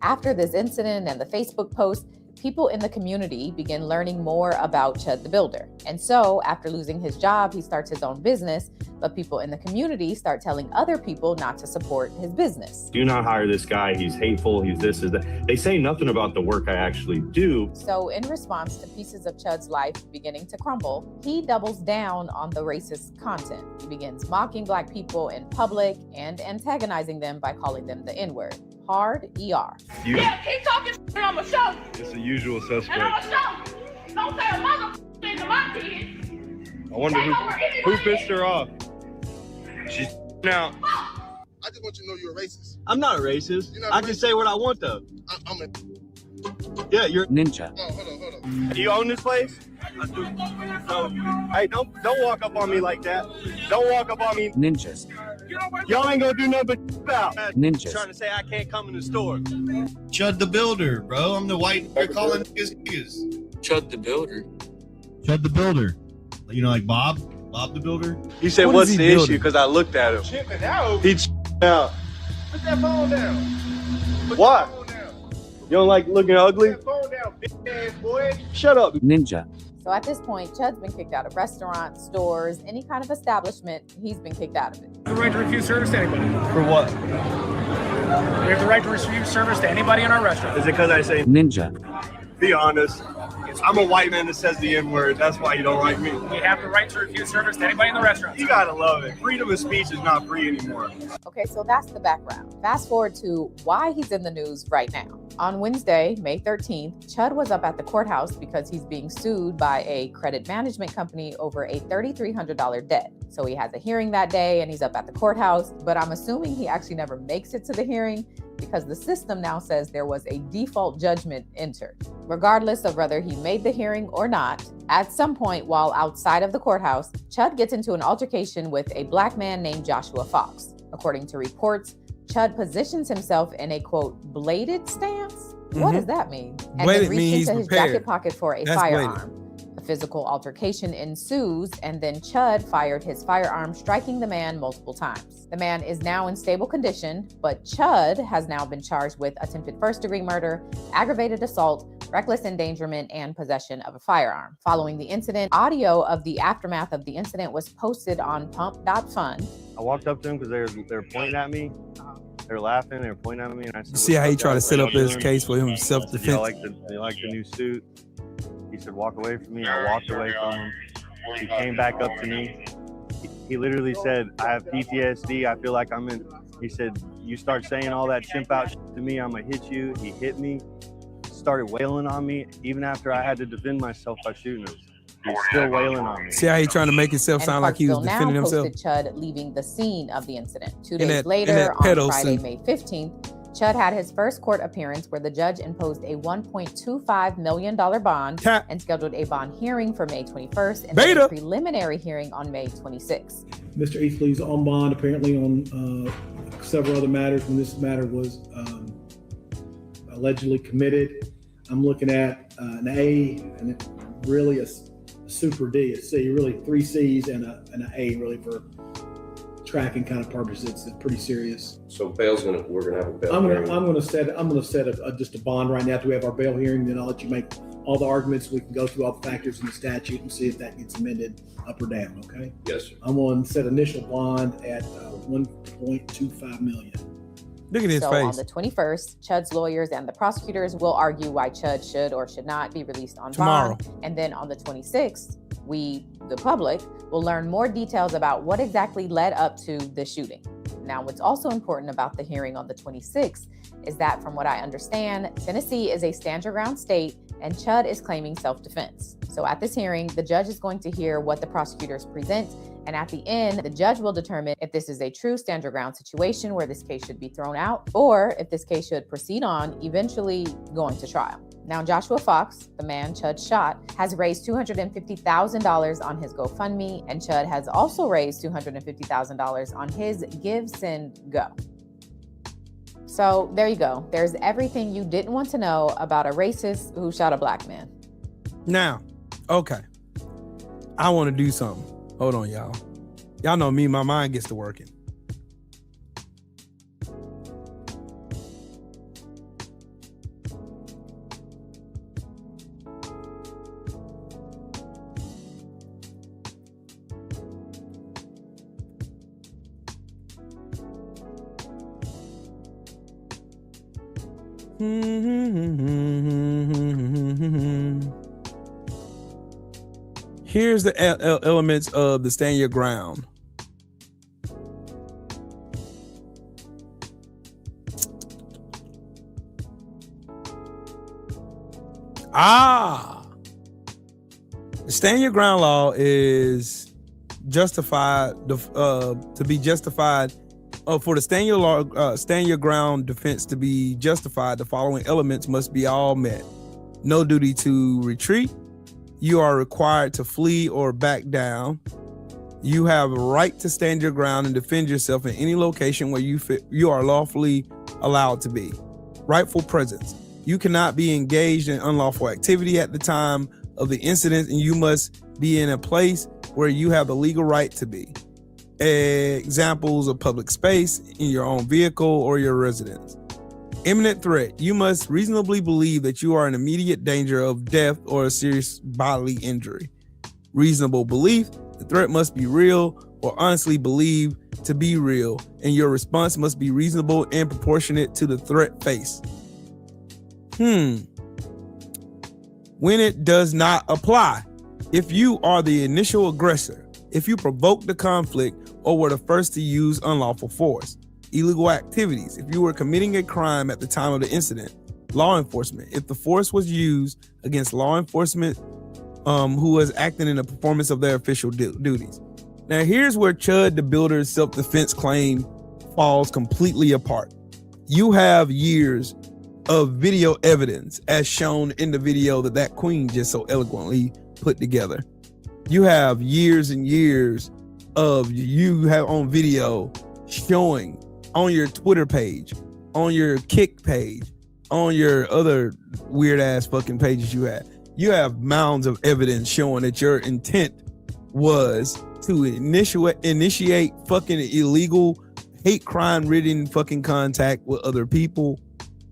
After this incident and the Facebook post, people in the community begin learning more about Chud the Builder. And so after losing his job, he starts his own business, but people in the community start telling other people not to support his business. "Do not hire this guy. He's hateful. He's this, is that." They say nothing about the work I actually do. So in response to pieces of Chud's life beginning to crumble, he doubles down on the racist content. He begins mocking Black people in public and antagonizing them by calling them the N-word. Hard ER. Yeah, keep talking and I'ma show you. It's the usual And suspect. I'ma show you. Don't say a mother thing to my kids. I wonder who pissed her off. She's now. I just want you to know you're a racist. I'm not a racist. You're not I a can racist. say what I want though. I'm a Yeah, you're Ninja. Oh, hold on. Do you own this place? I do. Hey, don't walk up on me like that. Don't walk up on me. Ninjas. Y'all ain't gonna do nothing but out. Ninjas. Trying to say I can't come in the store. Chud the Builder, bro. I'm the white they're calling niggas. Chud the Builder. Chud the Builder. You know, like Bob the Builder. You said, What what's is he the building? issue? Because I looked at him. Chipping out. He out. Put that phone down. Why? That phone down. You don't like looking ugly? Put that phone down, big ass boy. Shut up. Ninja. So at this point, Chud's been kicked out of restaurants, stores, any kind of establishment, he's been kicked out of it. The right to refuse service to anybody. For what? We have the right to refuse service to anybody in our restaurant. Is it because I say Ninja. Be honest. I'm a white man that says the N-word. That's why you don't like me. We have the right to refuse service to anybody in the restaurant. You gotta love it. Freedom of speech is not free anymore. Okay, so that's the background. Fast forward to why he's in the news right now. On Wednesday, May 13th, Chud was up at the courthouse because he's being sued by a credit management company over a $3,300 debt. So he has a hearing that day and he's up at the courthouse, but I'm assuming he actually never makes it to the hearing because the system now says there was a default judgment entered. Regardless of whether he made the hearing or not, at some point while outside of the courthouse, Chud gets into an altercation with a black man named Joshua Fox. According to reports, Chud positions himself in a, quote, bladed stance? What does that mean? And Bladed then means reaches he's into his prepared. jacket pocket for a That's firearm. bladed. A physical altercation ensues, and then Chud fired his firearm, striking the man multiple times. The man is now in stable condition, but Chud has now been charged with attempted first-degree murder, aggravated assault, reckless endangerment, and possession of a firearm. Following the incident, audio of the aftermath of the incident was posted on pump.fund. I walked up to them because they were pointing at me. They were laughing. They were pointing at me, and I said, See how he tried to set up his doing? case for him I said, self-defense. "You like the new suit?" He said, "Walk away from me." I walked away from him. He came back up to me. He literally said, "I have PTSD. I feel like I'm in." He said, "You start saying all that chimp out shit to me, I'm gonna hit you." He hit me, started wailing on me, even after I had to defend myself by shooting him. He's still wailing on me. See how he trying to make himself sound like he was Clarksville defending now himself? posted Chud leaving the scene of the incident. 2 In days that- in later, that on pedo Friday, suit. May 15th, Chud had his first court appearance where the judge imposed a $1.25 million bond and scheduled a bond hearing for May 21st and then a preliminary hearing on May 26th. Mr. Eathley's on bond apparently on several other matters when this matter was allegedly committed. I'm looking at an A and really a super D, a C, really 3 C's and an A really for tracking kind of purposes. It's pretty serious. So we're gonna have a bail I'm hearing. gonna set just a bond right now after we have our bail hearing. Then I'll let you make all the arguments. We can go through all the factors in the statute and see if that gets amended up or down. Okay. Yes, sir. I'm going to set initial bond at 1.25 million. Look at his so face. on the 21st, Chud's lawyers and the prosecutors will argue why Chud should or should not be released on Tomorrow. bond. And then on the 26th, we, the public, will learn more details about what exactly led up to the shooting. Now, what's also important about the hearing on the 26th is that, from what I understand, Tennessee is a stand your ground state and Chud is claiming self-defense. So at this hearing, the judge is going to hear what the prosecutors present, and at the end, the judge will determine if this is a true stand your ground situation where this case should be thrown out, or if this case should proceed on, eventually going to trial. Now, Joshua Fox, the man Chud shot, has raised $250,000 on his GoFundMe, and Chud has also raised $250,000 on his Give, Send, Go. So there you go. There's everything you didn't want to know about a racist who shot a black man. Now, okay. I want to do something. Hold on, y'all. Y'all know me, my mind gets to working. Here's the elements of the stand your ground. The stand your ground law is justified to be justified. For the stand your ground defense to be justified, the following elements must be all met. No duty to retreat. You are required to flee or back down. You have a right to stand your ground and defend yourself in any location where you are lawfully allowed to be. Rightful presence. You cannot be engaged in unlawful activity at the time of the incident, and you must be in a place where you have the legal right to be. Examples of public space, in your own vehicle or your residence. Imminent threat. You must reasonably believe that you are in immediate danger of death or a serious bodily injury. Reasonable belief. The threat must be real or honestly believed to be real, and your response must be reasonable and proportionate to the threat faced. When it does not apply. If you are the initial aggressor, if you provoked the conflict or were the first to use unlawful force. Illegal activities. If you were committing a crime at the time of the incident. Law enforcement. If the force was used against law enforcement who was acting in the performance of their official duties. Now here's where Chud the Builder's self-defense claim falls completely apart. You have years of video evidence as shown in the video that queen just so eloquently put together. You have years and years of you have on video showing on your Twitter page, on your Kick page, on your other weird ass fucking pages you have. You have mounds of evidence showing that your intent was to initiate fucking illegal, hate crime ridden fucking contact with other people,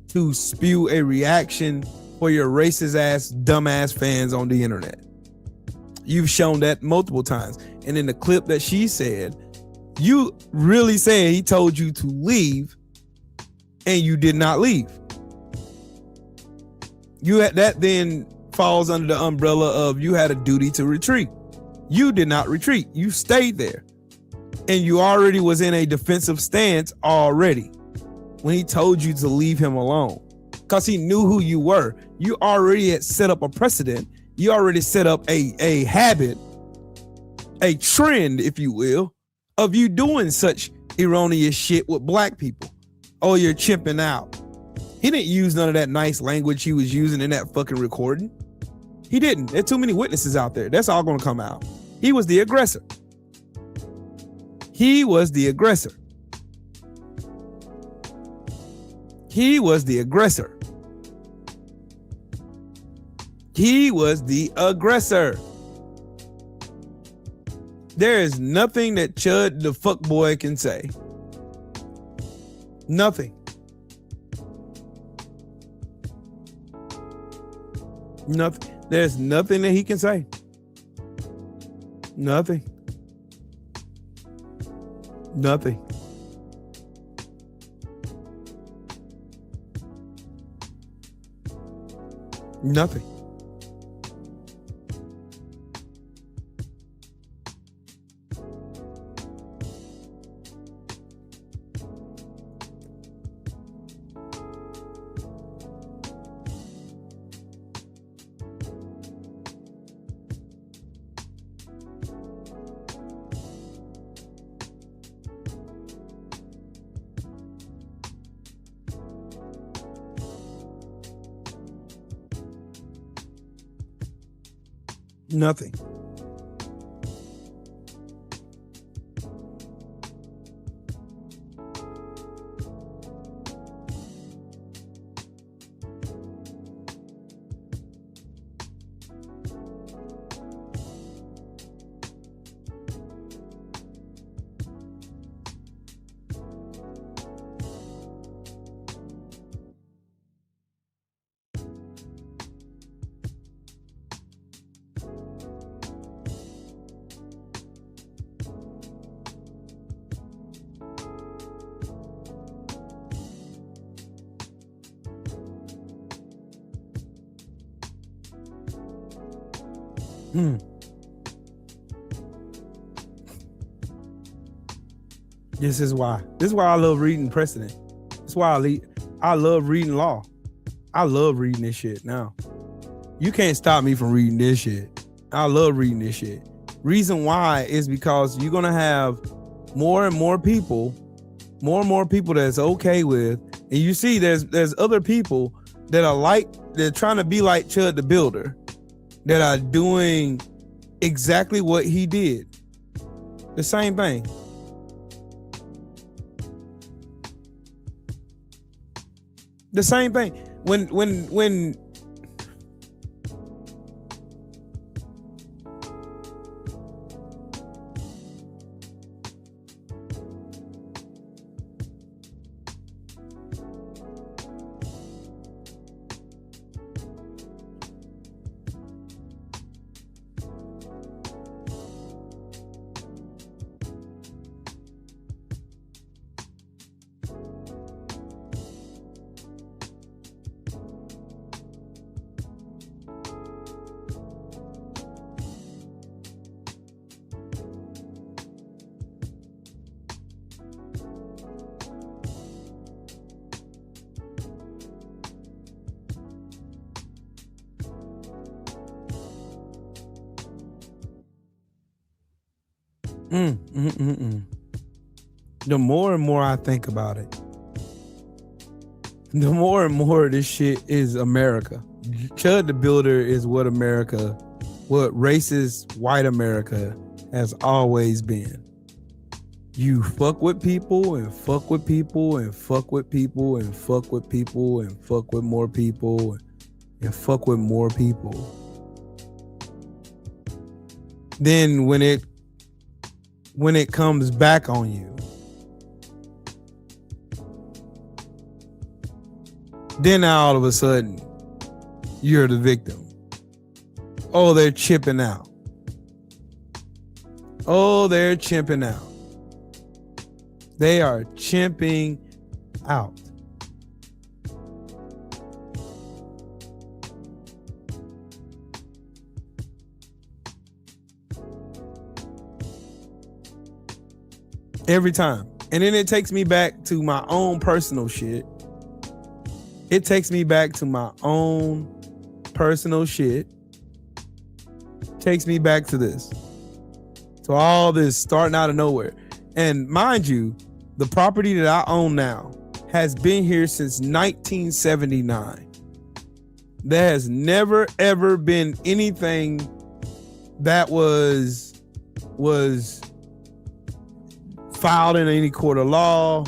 to spew a reaction for your racist ass, dumbass fans on the internet. You've shown that multiple times. And in the clip that she said, you really said he told you to leave and you did not leave. That then falls under the umbrella of you had a duty to retreat. You did not retreat. You stayed there. And you already was in a defensive stance already when he told you to leave him alone, because he knew who you were. You already had set up a precedent. You already set up a habit, a trend, if you will, of you doing such erroneous shit with black people. Oh, you're chimping out. He didn't use none of that nice language he was using in that fucking recording. He didn't. There's too many witnesses out there. That's all gonna come out. He was the aggressor. He was the aggressor. He was the aggressor. He was the aggressor. There is nothing that Chud the fuckboy can say. Nothing. Nothing. There's nothing that he can say. Nothing. Nothing. Nothing. Nothing. This is why I love reading precedent. That's why I love reading law. I love reading this shit now. You can't stop me from reading this shit. I love reading this shit. Reason why is because you're gonna have more and more people that's okay with, and you see there's other people that are they're trying to be like Chud the Builder, that are doing exactly what he did. The same thing. The same thing. When The more and more I think about it, the more and more this shit is America. Chud the Builder is what racist white America has always been. You fuck with people and fuck with people and fuck with people and fuck with people and fuck with more people and fuck with more people. Then when it comes back on you, then all of a sudden you're the victim. Oh, they're chipping out. Oh, they're chimping out. They are chimping out. Every time. And then it takes me back to my own personal shit. It takes me back to my own personal shit. Takes me back to this. So all this starting out of nowhere. And mind you, the property that I own now has been here since 1979. There has never, ever been anything that was filed in any court of law,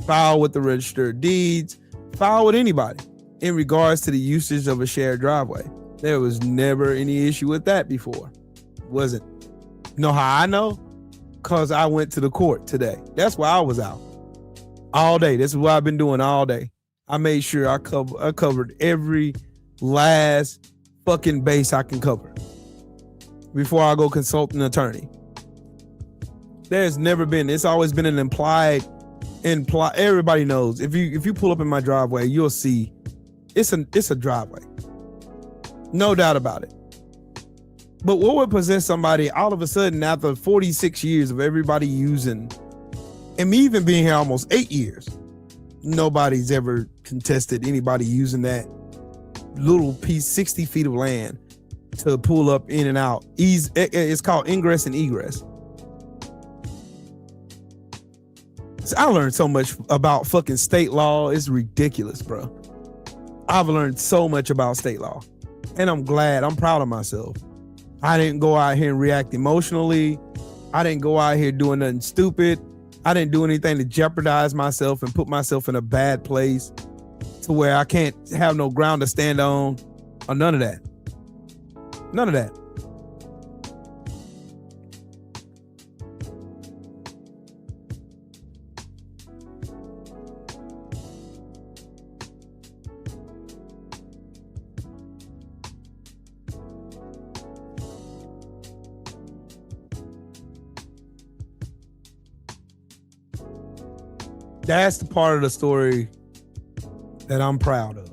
filed with the register of deeds, filed with anybody in regards to the usage of a shared driveway. There was never any issue with that before. Wasn't. Know how I know? Because I went to the court today. That's why I was out all day. This is what I've been doing all day. I made sure I covered every last fucking base I can cover before I go consult an attorney. There's never been. It's always been an implied. Everybody knows. If you pull up in my driveway, you'll see it's a driveway. No doubt about it. But what would possess somebody all of a sudden after 46 years of everybody using, and me even being here almost 8 years, nobody's ever contested anybody using that little piece, 60 feet of land to pull up in and out. It's called ingress and egress. So I learned so much about fucking state law. It's ridiculous, bro. I've learned so much about state law. And I'm glad. I'm proud of myself. I didn't go out here and react emotionally. I didn't go out here doing nothing stupid. I didn't do anything to jeopardize myself and put myself in a bad place to where I can't have no ground to stand on or none of that. None of that. That's the part of the story that I'm proud of.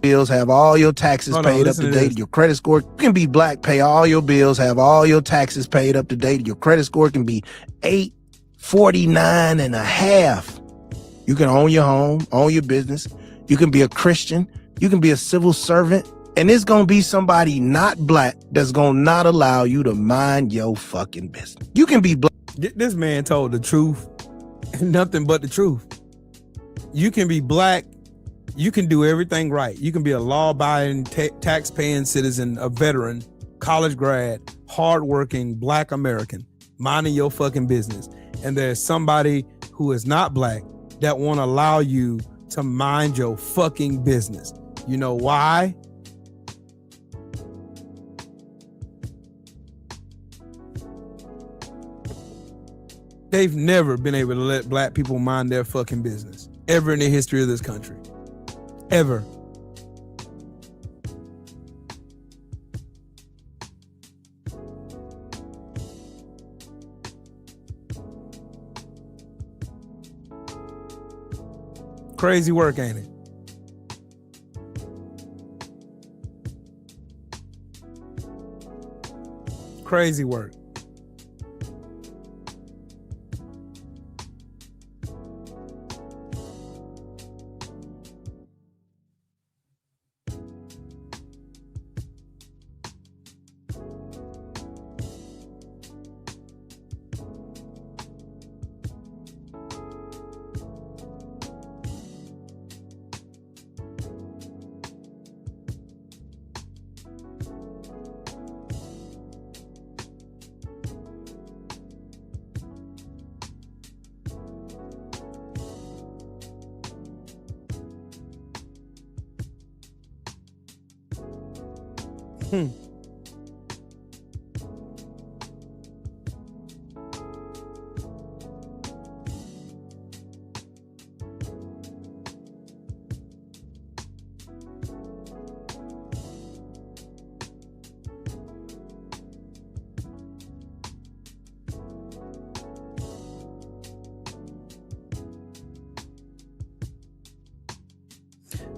Bills, have all your taxes paid up to date. Your credit score can be black, pay all your bills, have all your taxes paid up to date. Your credit score can be 849 and a half. You can own your home, own your business. You can be a Christian. You can be a civil servant. And it's going to be somebody not black that's going to not allow you to mind your fucking business. You can be black. This man told the truth and nothing but the truth. You can be black. You can do everything right. You can be a law-abiding, tax-paying citizen, a veteran, college grad, hardworking black American, minding your fucking business. And there's somebody who is not black that won't allow you to mind your fucking business. You know why? They've never been able to let black people mind their fucking business. Ever in the history of this country. Ever. Crazy work, ain't it? Crazy work.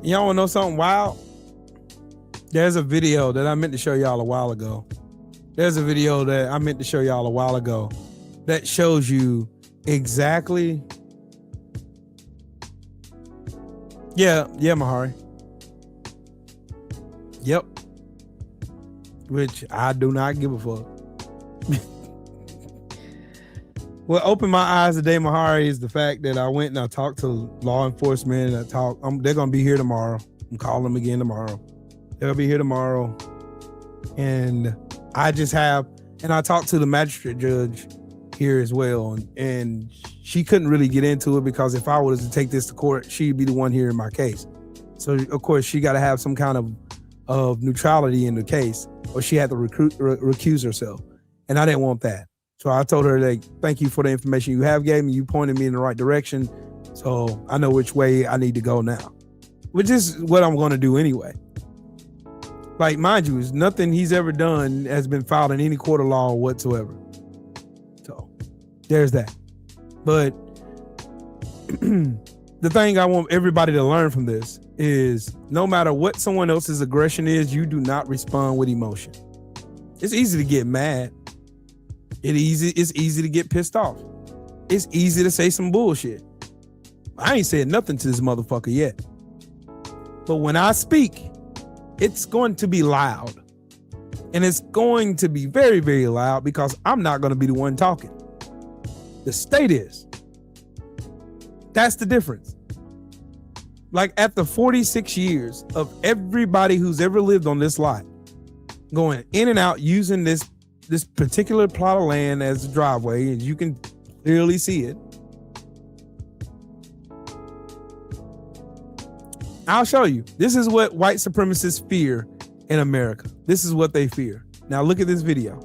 Y'all wanna know something wild? There's a video that I meant to show y'all a while ago. There's a video that I meant to show y'all a while ago that shows you exactly. Yeah, Mahari. Yep. Which I do not give a fuck. What opened my eyes today, Mahari, is the fact that I went and I talked to law enforcement. They're gonna be here tomorrow. I'm calling them again tomorrow. They'll be here tomorrow. And I talked to the magistrate judge here as well. And she couldn't really get into it because if I was to take this to court, she'd be the one hearing my case. So of course she got to have some kind of neutrality in the case, or she had to recuse herself. And I didn't want that. So I told her, like, thank you for the information you have gave me. You pointed me in the right direction. So I know which way I need to go now, which is what I'm going to do anyway. Like, mind you, nothing he's ever done has been filed in any court of law whatsoever. So there's that. But the thing I want everybody to learn from this is no matter what someone else's aggression is, you do not respond with emotion. It's easy to get mad. It's easy to get pissed off. It's easy to say some bullshit. I ain't said nothing to this motherfucker yet. But when I speak, it's going to be loud. And it's going to be very, very loud because I'm not going to be the one talking. The state is. That's the difference. Like, after 46 years of everybody who's ever lived on this lot going in and out using this particular plot of land as a driveway, and you can clearly see it. I'll show you. This is what white supremacists fear in America. This is what they fear. Now look at this video.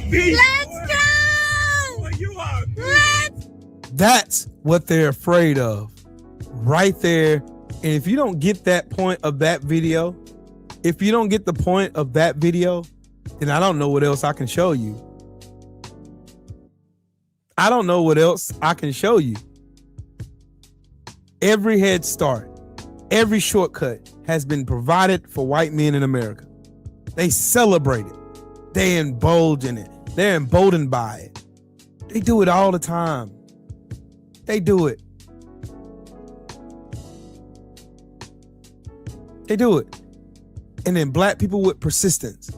Let's go! That's what they're afraid of right there. And if you don't get that point of that video, then I don't know what else I can show you. I don't know what else I can show you. Every head start, every shortcut has been provided for white men in America. They celebrate it. They indulge in it. They're emboldened by it. They do it all the time. They do it. They do it. And then black people with persistence,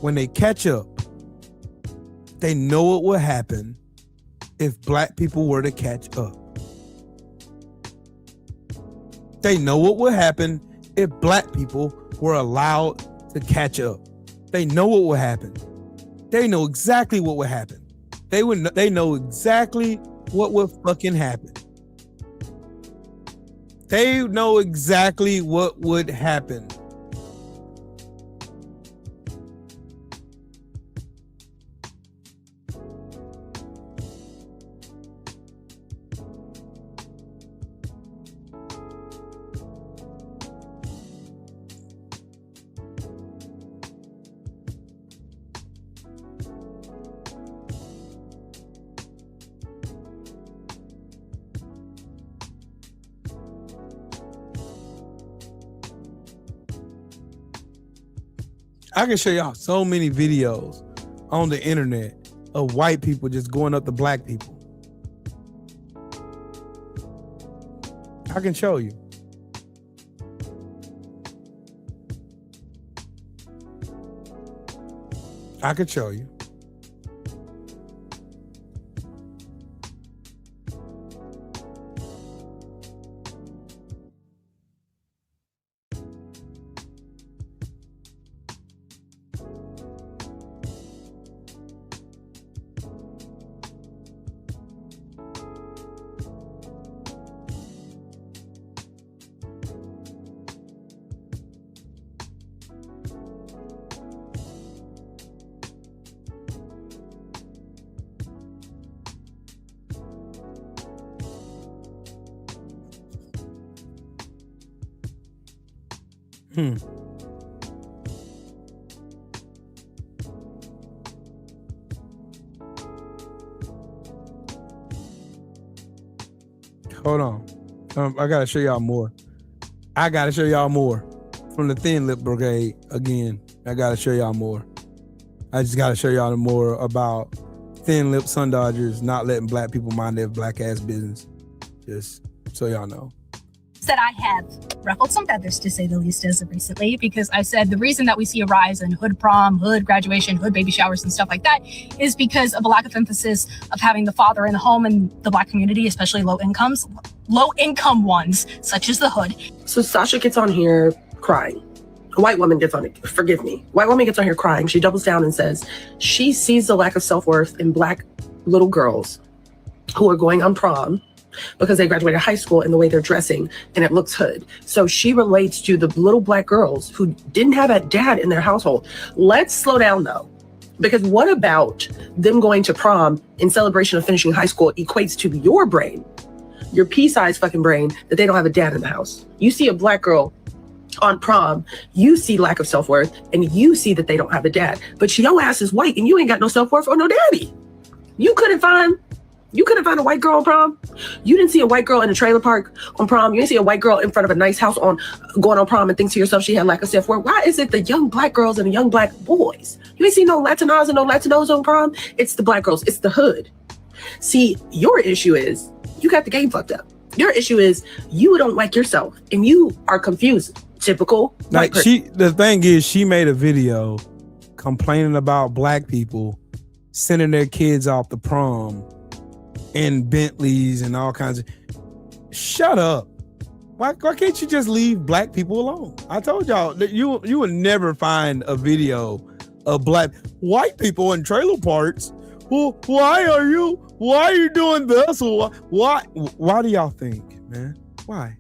when they catch up, they know what will happen if black people were to catch up. They know what would happen if black people were allowed to catch up. They know what will happen. They know exactly what would happen. They know exactly what would fucking happen. They know exactly what would happen. I can show y'all so many videos on the internet of white people just going up to black people. I can show you. I could show you. Hold on. I gotta show y'all more. I gotta show y'all more from the Thin Lip Brigade again. I gotta show y'all more. I just gotta show y'all more about Thin Lip Sun Dodgers not letting black people mind their black ass business. Just so y'all know. That I have ruffled some feathers, to say the least, as of recently, because I said the reason that we see a rise in hood prom, hood graduation, hood baby showers and stuff like that is because of a lack of emphasis of having the father in the home in the black community, especially low income ones, such as the hood. So Sasha gets on here crying. A white woman gets on it, forgive me. White woman gets on here crying. She doubles down and says she sees the lack of self-worth in black little girls who are going on prom because they graduated high school and the way they're dressing and it looks hood. So she relates to the little black girls who didn't have a dad in their household. Let's slow down though, because what about them going to prom in celebration of finishing high school equates to your brain, your pea-sized fucking brain, that they don't have a dad in the house. You see a black girl on prom, you see lack of self-worth and you see that they don't have a dad, but your ass is white and you ain't got no self-worth or no daddy. You couldn't find a white girl on prom. You didn't see a white girl in a trailer park on prom. You didn't see a white girl in front of a nice house going on prom and think to yourself she had lack of self-worth. Why is it the young black girls and the young black boys? You ain't see no Latinas and no Latinos on prom. It's the black girls. It's the hood. See, your issue is you got the game fucked up. Your issue is you don't like yourself and you are confused. Typical. Like the thing is, she made a video complaining about black people sending their kids off to prom in Bentleys and all kinds of. Shut up. Why can't you just leave black people alone? I told y'all that you would never find a video of white people in trailer parks. Well, why are you doing this? Why do y'all think, man? Why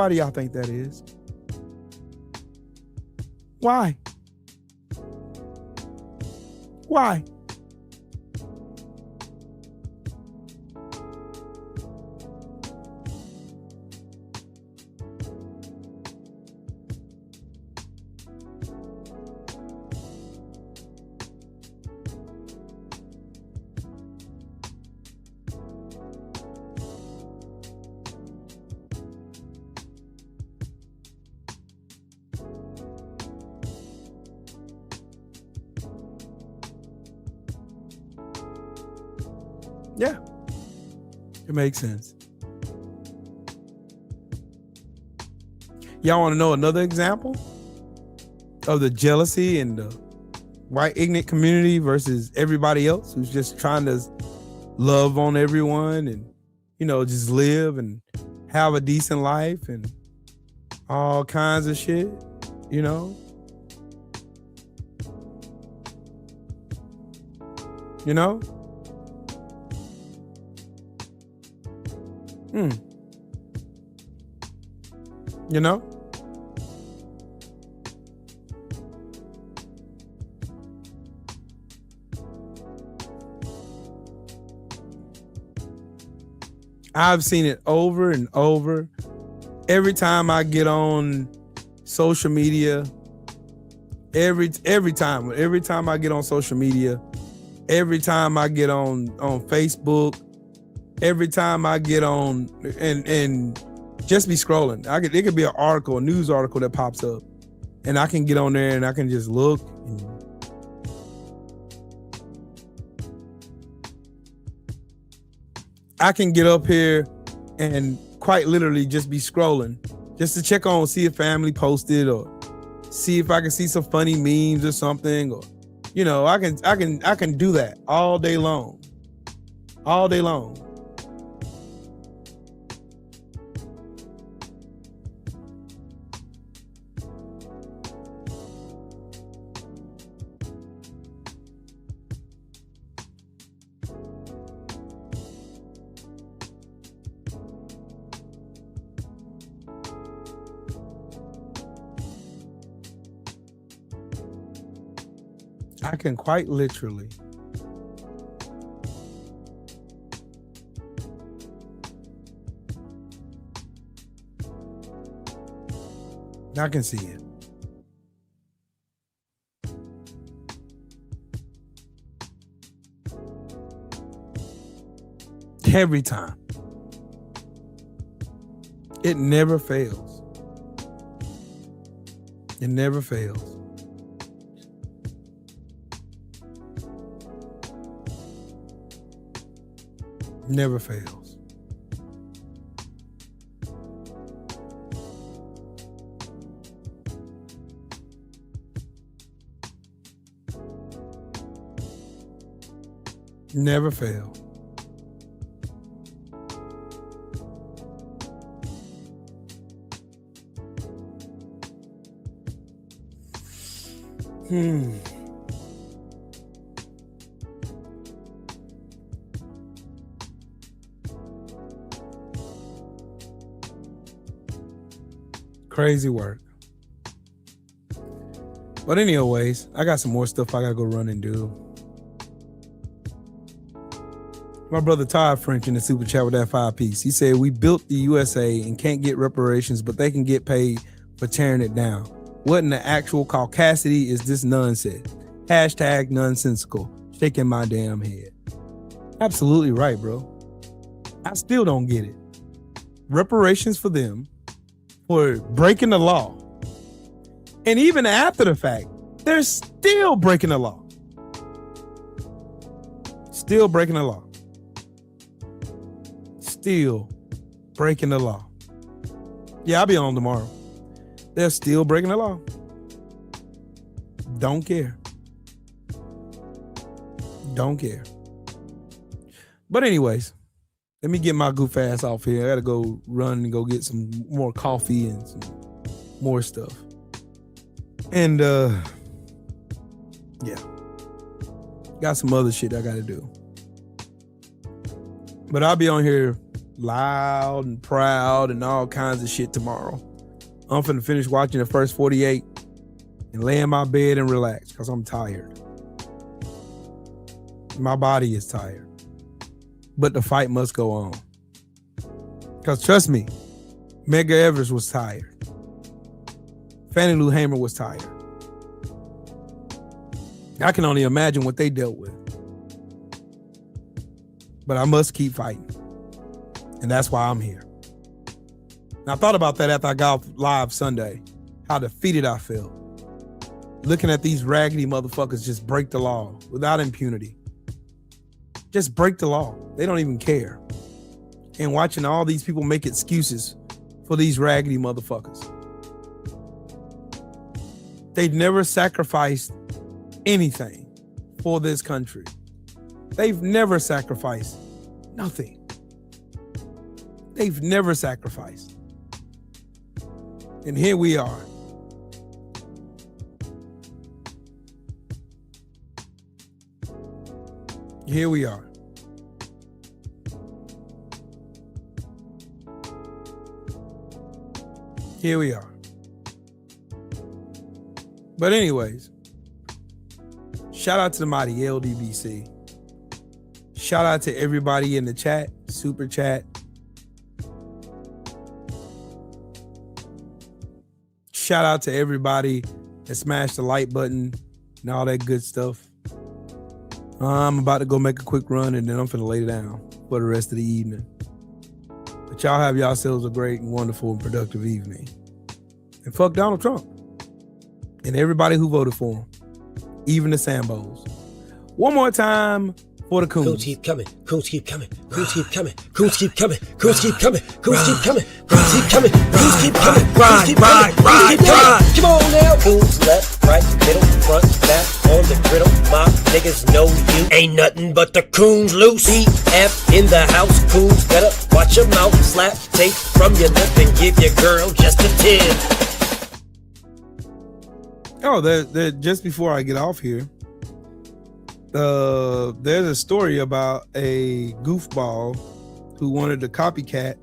do y'all think that is? Why? Yeah, it makes sense. Y'all want to know another example of the jealousy in the white ignorant community versus everybody else who's just trying to love on everyone and, just live and have a decent life and all kinds of shit, You know? You know? I've seen it over and over. Every time I get on social media, every time I get on social media, every time I get on Facebook, every time I get on and just be scrolling. It could be an article, a news article that pops up, and I can get on there and I can just look. I can get up here and quite literally just be scrolling just to check on, see if family posted or see if I can see some funny memes or something, or you know, I can do that all day long. All day long. I can quite literally I can see it. Every time. It never fails. It never fails. Never fails. Never fail. Crazy work. But anyways, I got some more stuff I gotta go run and do. My brother Todd French in the super chat with that 5-piece. He said, we built the USA and can't get reparations, but they can get paid for tearing it down. What in the actual caucasity is this nonsense? Hashtag nonsensical. Shaking my damn head. Absolutely right, bro. I still don't get it. Reparations for them for breaking the law. And even after the fact, they're still breaking the law. Still breaking the law. Still breaking the law. Yeah, I'll be on tomorrow. They're still breaking the law. Don't care. Don't care. But anyways, let me get my goof ass off here. I gotta go run and go get some more coffee and some more stuff. And yeah. Got some other shit I gotta do. But I'll be on here loud and proud and all kinds of shit tomorrow. I'm finna finish watching the first 48 and lay in my bed and relax because I'm tired. My body is tired. But the fight must go on. Because trust me, Medgar Evers was tired. Fannie Lou Hamer was tired. I can only imagine what they dealt with. But I must keep fighting. And that's why I'm here. And I thought about that after I got off live Sunday, how defeated I felt. Looking at these raggedy motherfuckers just break the law without impunity. Just break the law. They don't even care. And watching all these people make excuses for these raggedy motherfuckers. They've never sacrificed anything for this country. They've never sacrificed nothing. They've never sacrificed. And here we are. Here we are. Here we are. But anyways, shout out to the mighty LDBC. Shout out to everybody in the chat, super chat. Shout out to everybody that smashed the like button and all that good stuff. I'm about to go make a quick run and then I'm finna lay down for the rest of the evening. But y'all have yourselves a great and wonderful and productive evening. And fuck Donald Trump. And everybody who voted for him. Even the Sambos. One more time for the coons. Coons keep coming. Coons keep coming. Coons keep coming. Coons keep coming. Coons keep coming. Coons keep coming. Coons keep coming. Coons keep coming. Coons keep coming. Coons keep coming. Come on now. Coons left, right, middle, front, back, on the griddle. My niggas know you ain't nothing but the coons loose. BF in the house. Coons better watch your mouth. Slap tape from your lip and give your girl just a tip. Oh, just before I get off here, there's a story about a goofball who wanted to copycat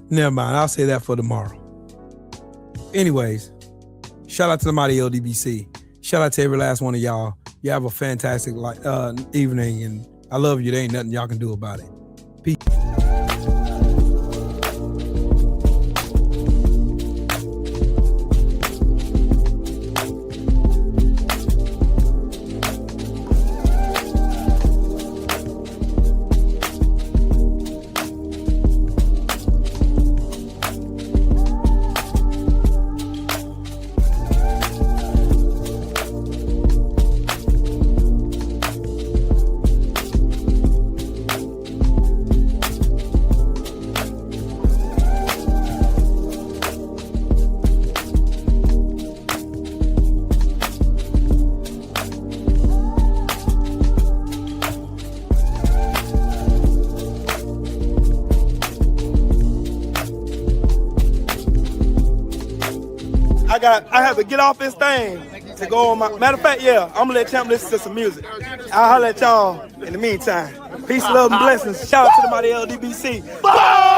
Never mind. I'll say that for tomorrow. Anyways, shout out to the mighty LDBC. Shout out to every last one of y'all. You have a fantastic evening, and I love you. There ain't nothing y'all can do about it. Peace. I have to get off this thing to go on my. Matter of fact, yeah, I'm gonna let Champ listen to some music. I'll holler at y'all in the meantime. Peace, love, and blessings. Shout out to the mighty LDBC. Bye!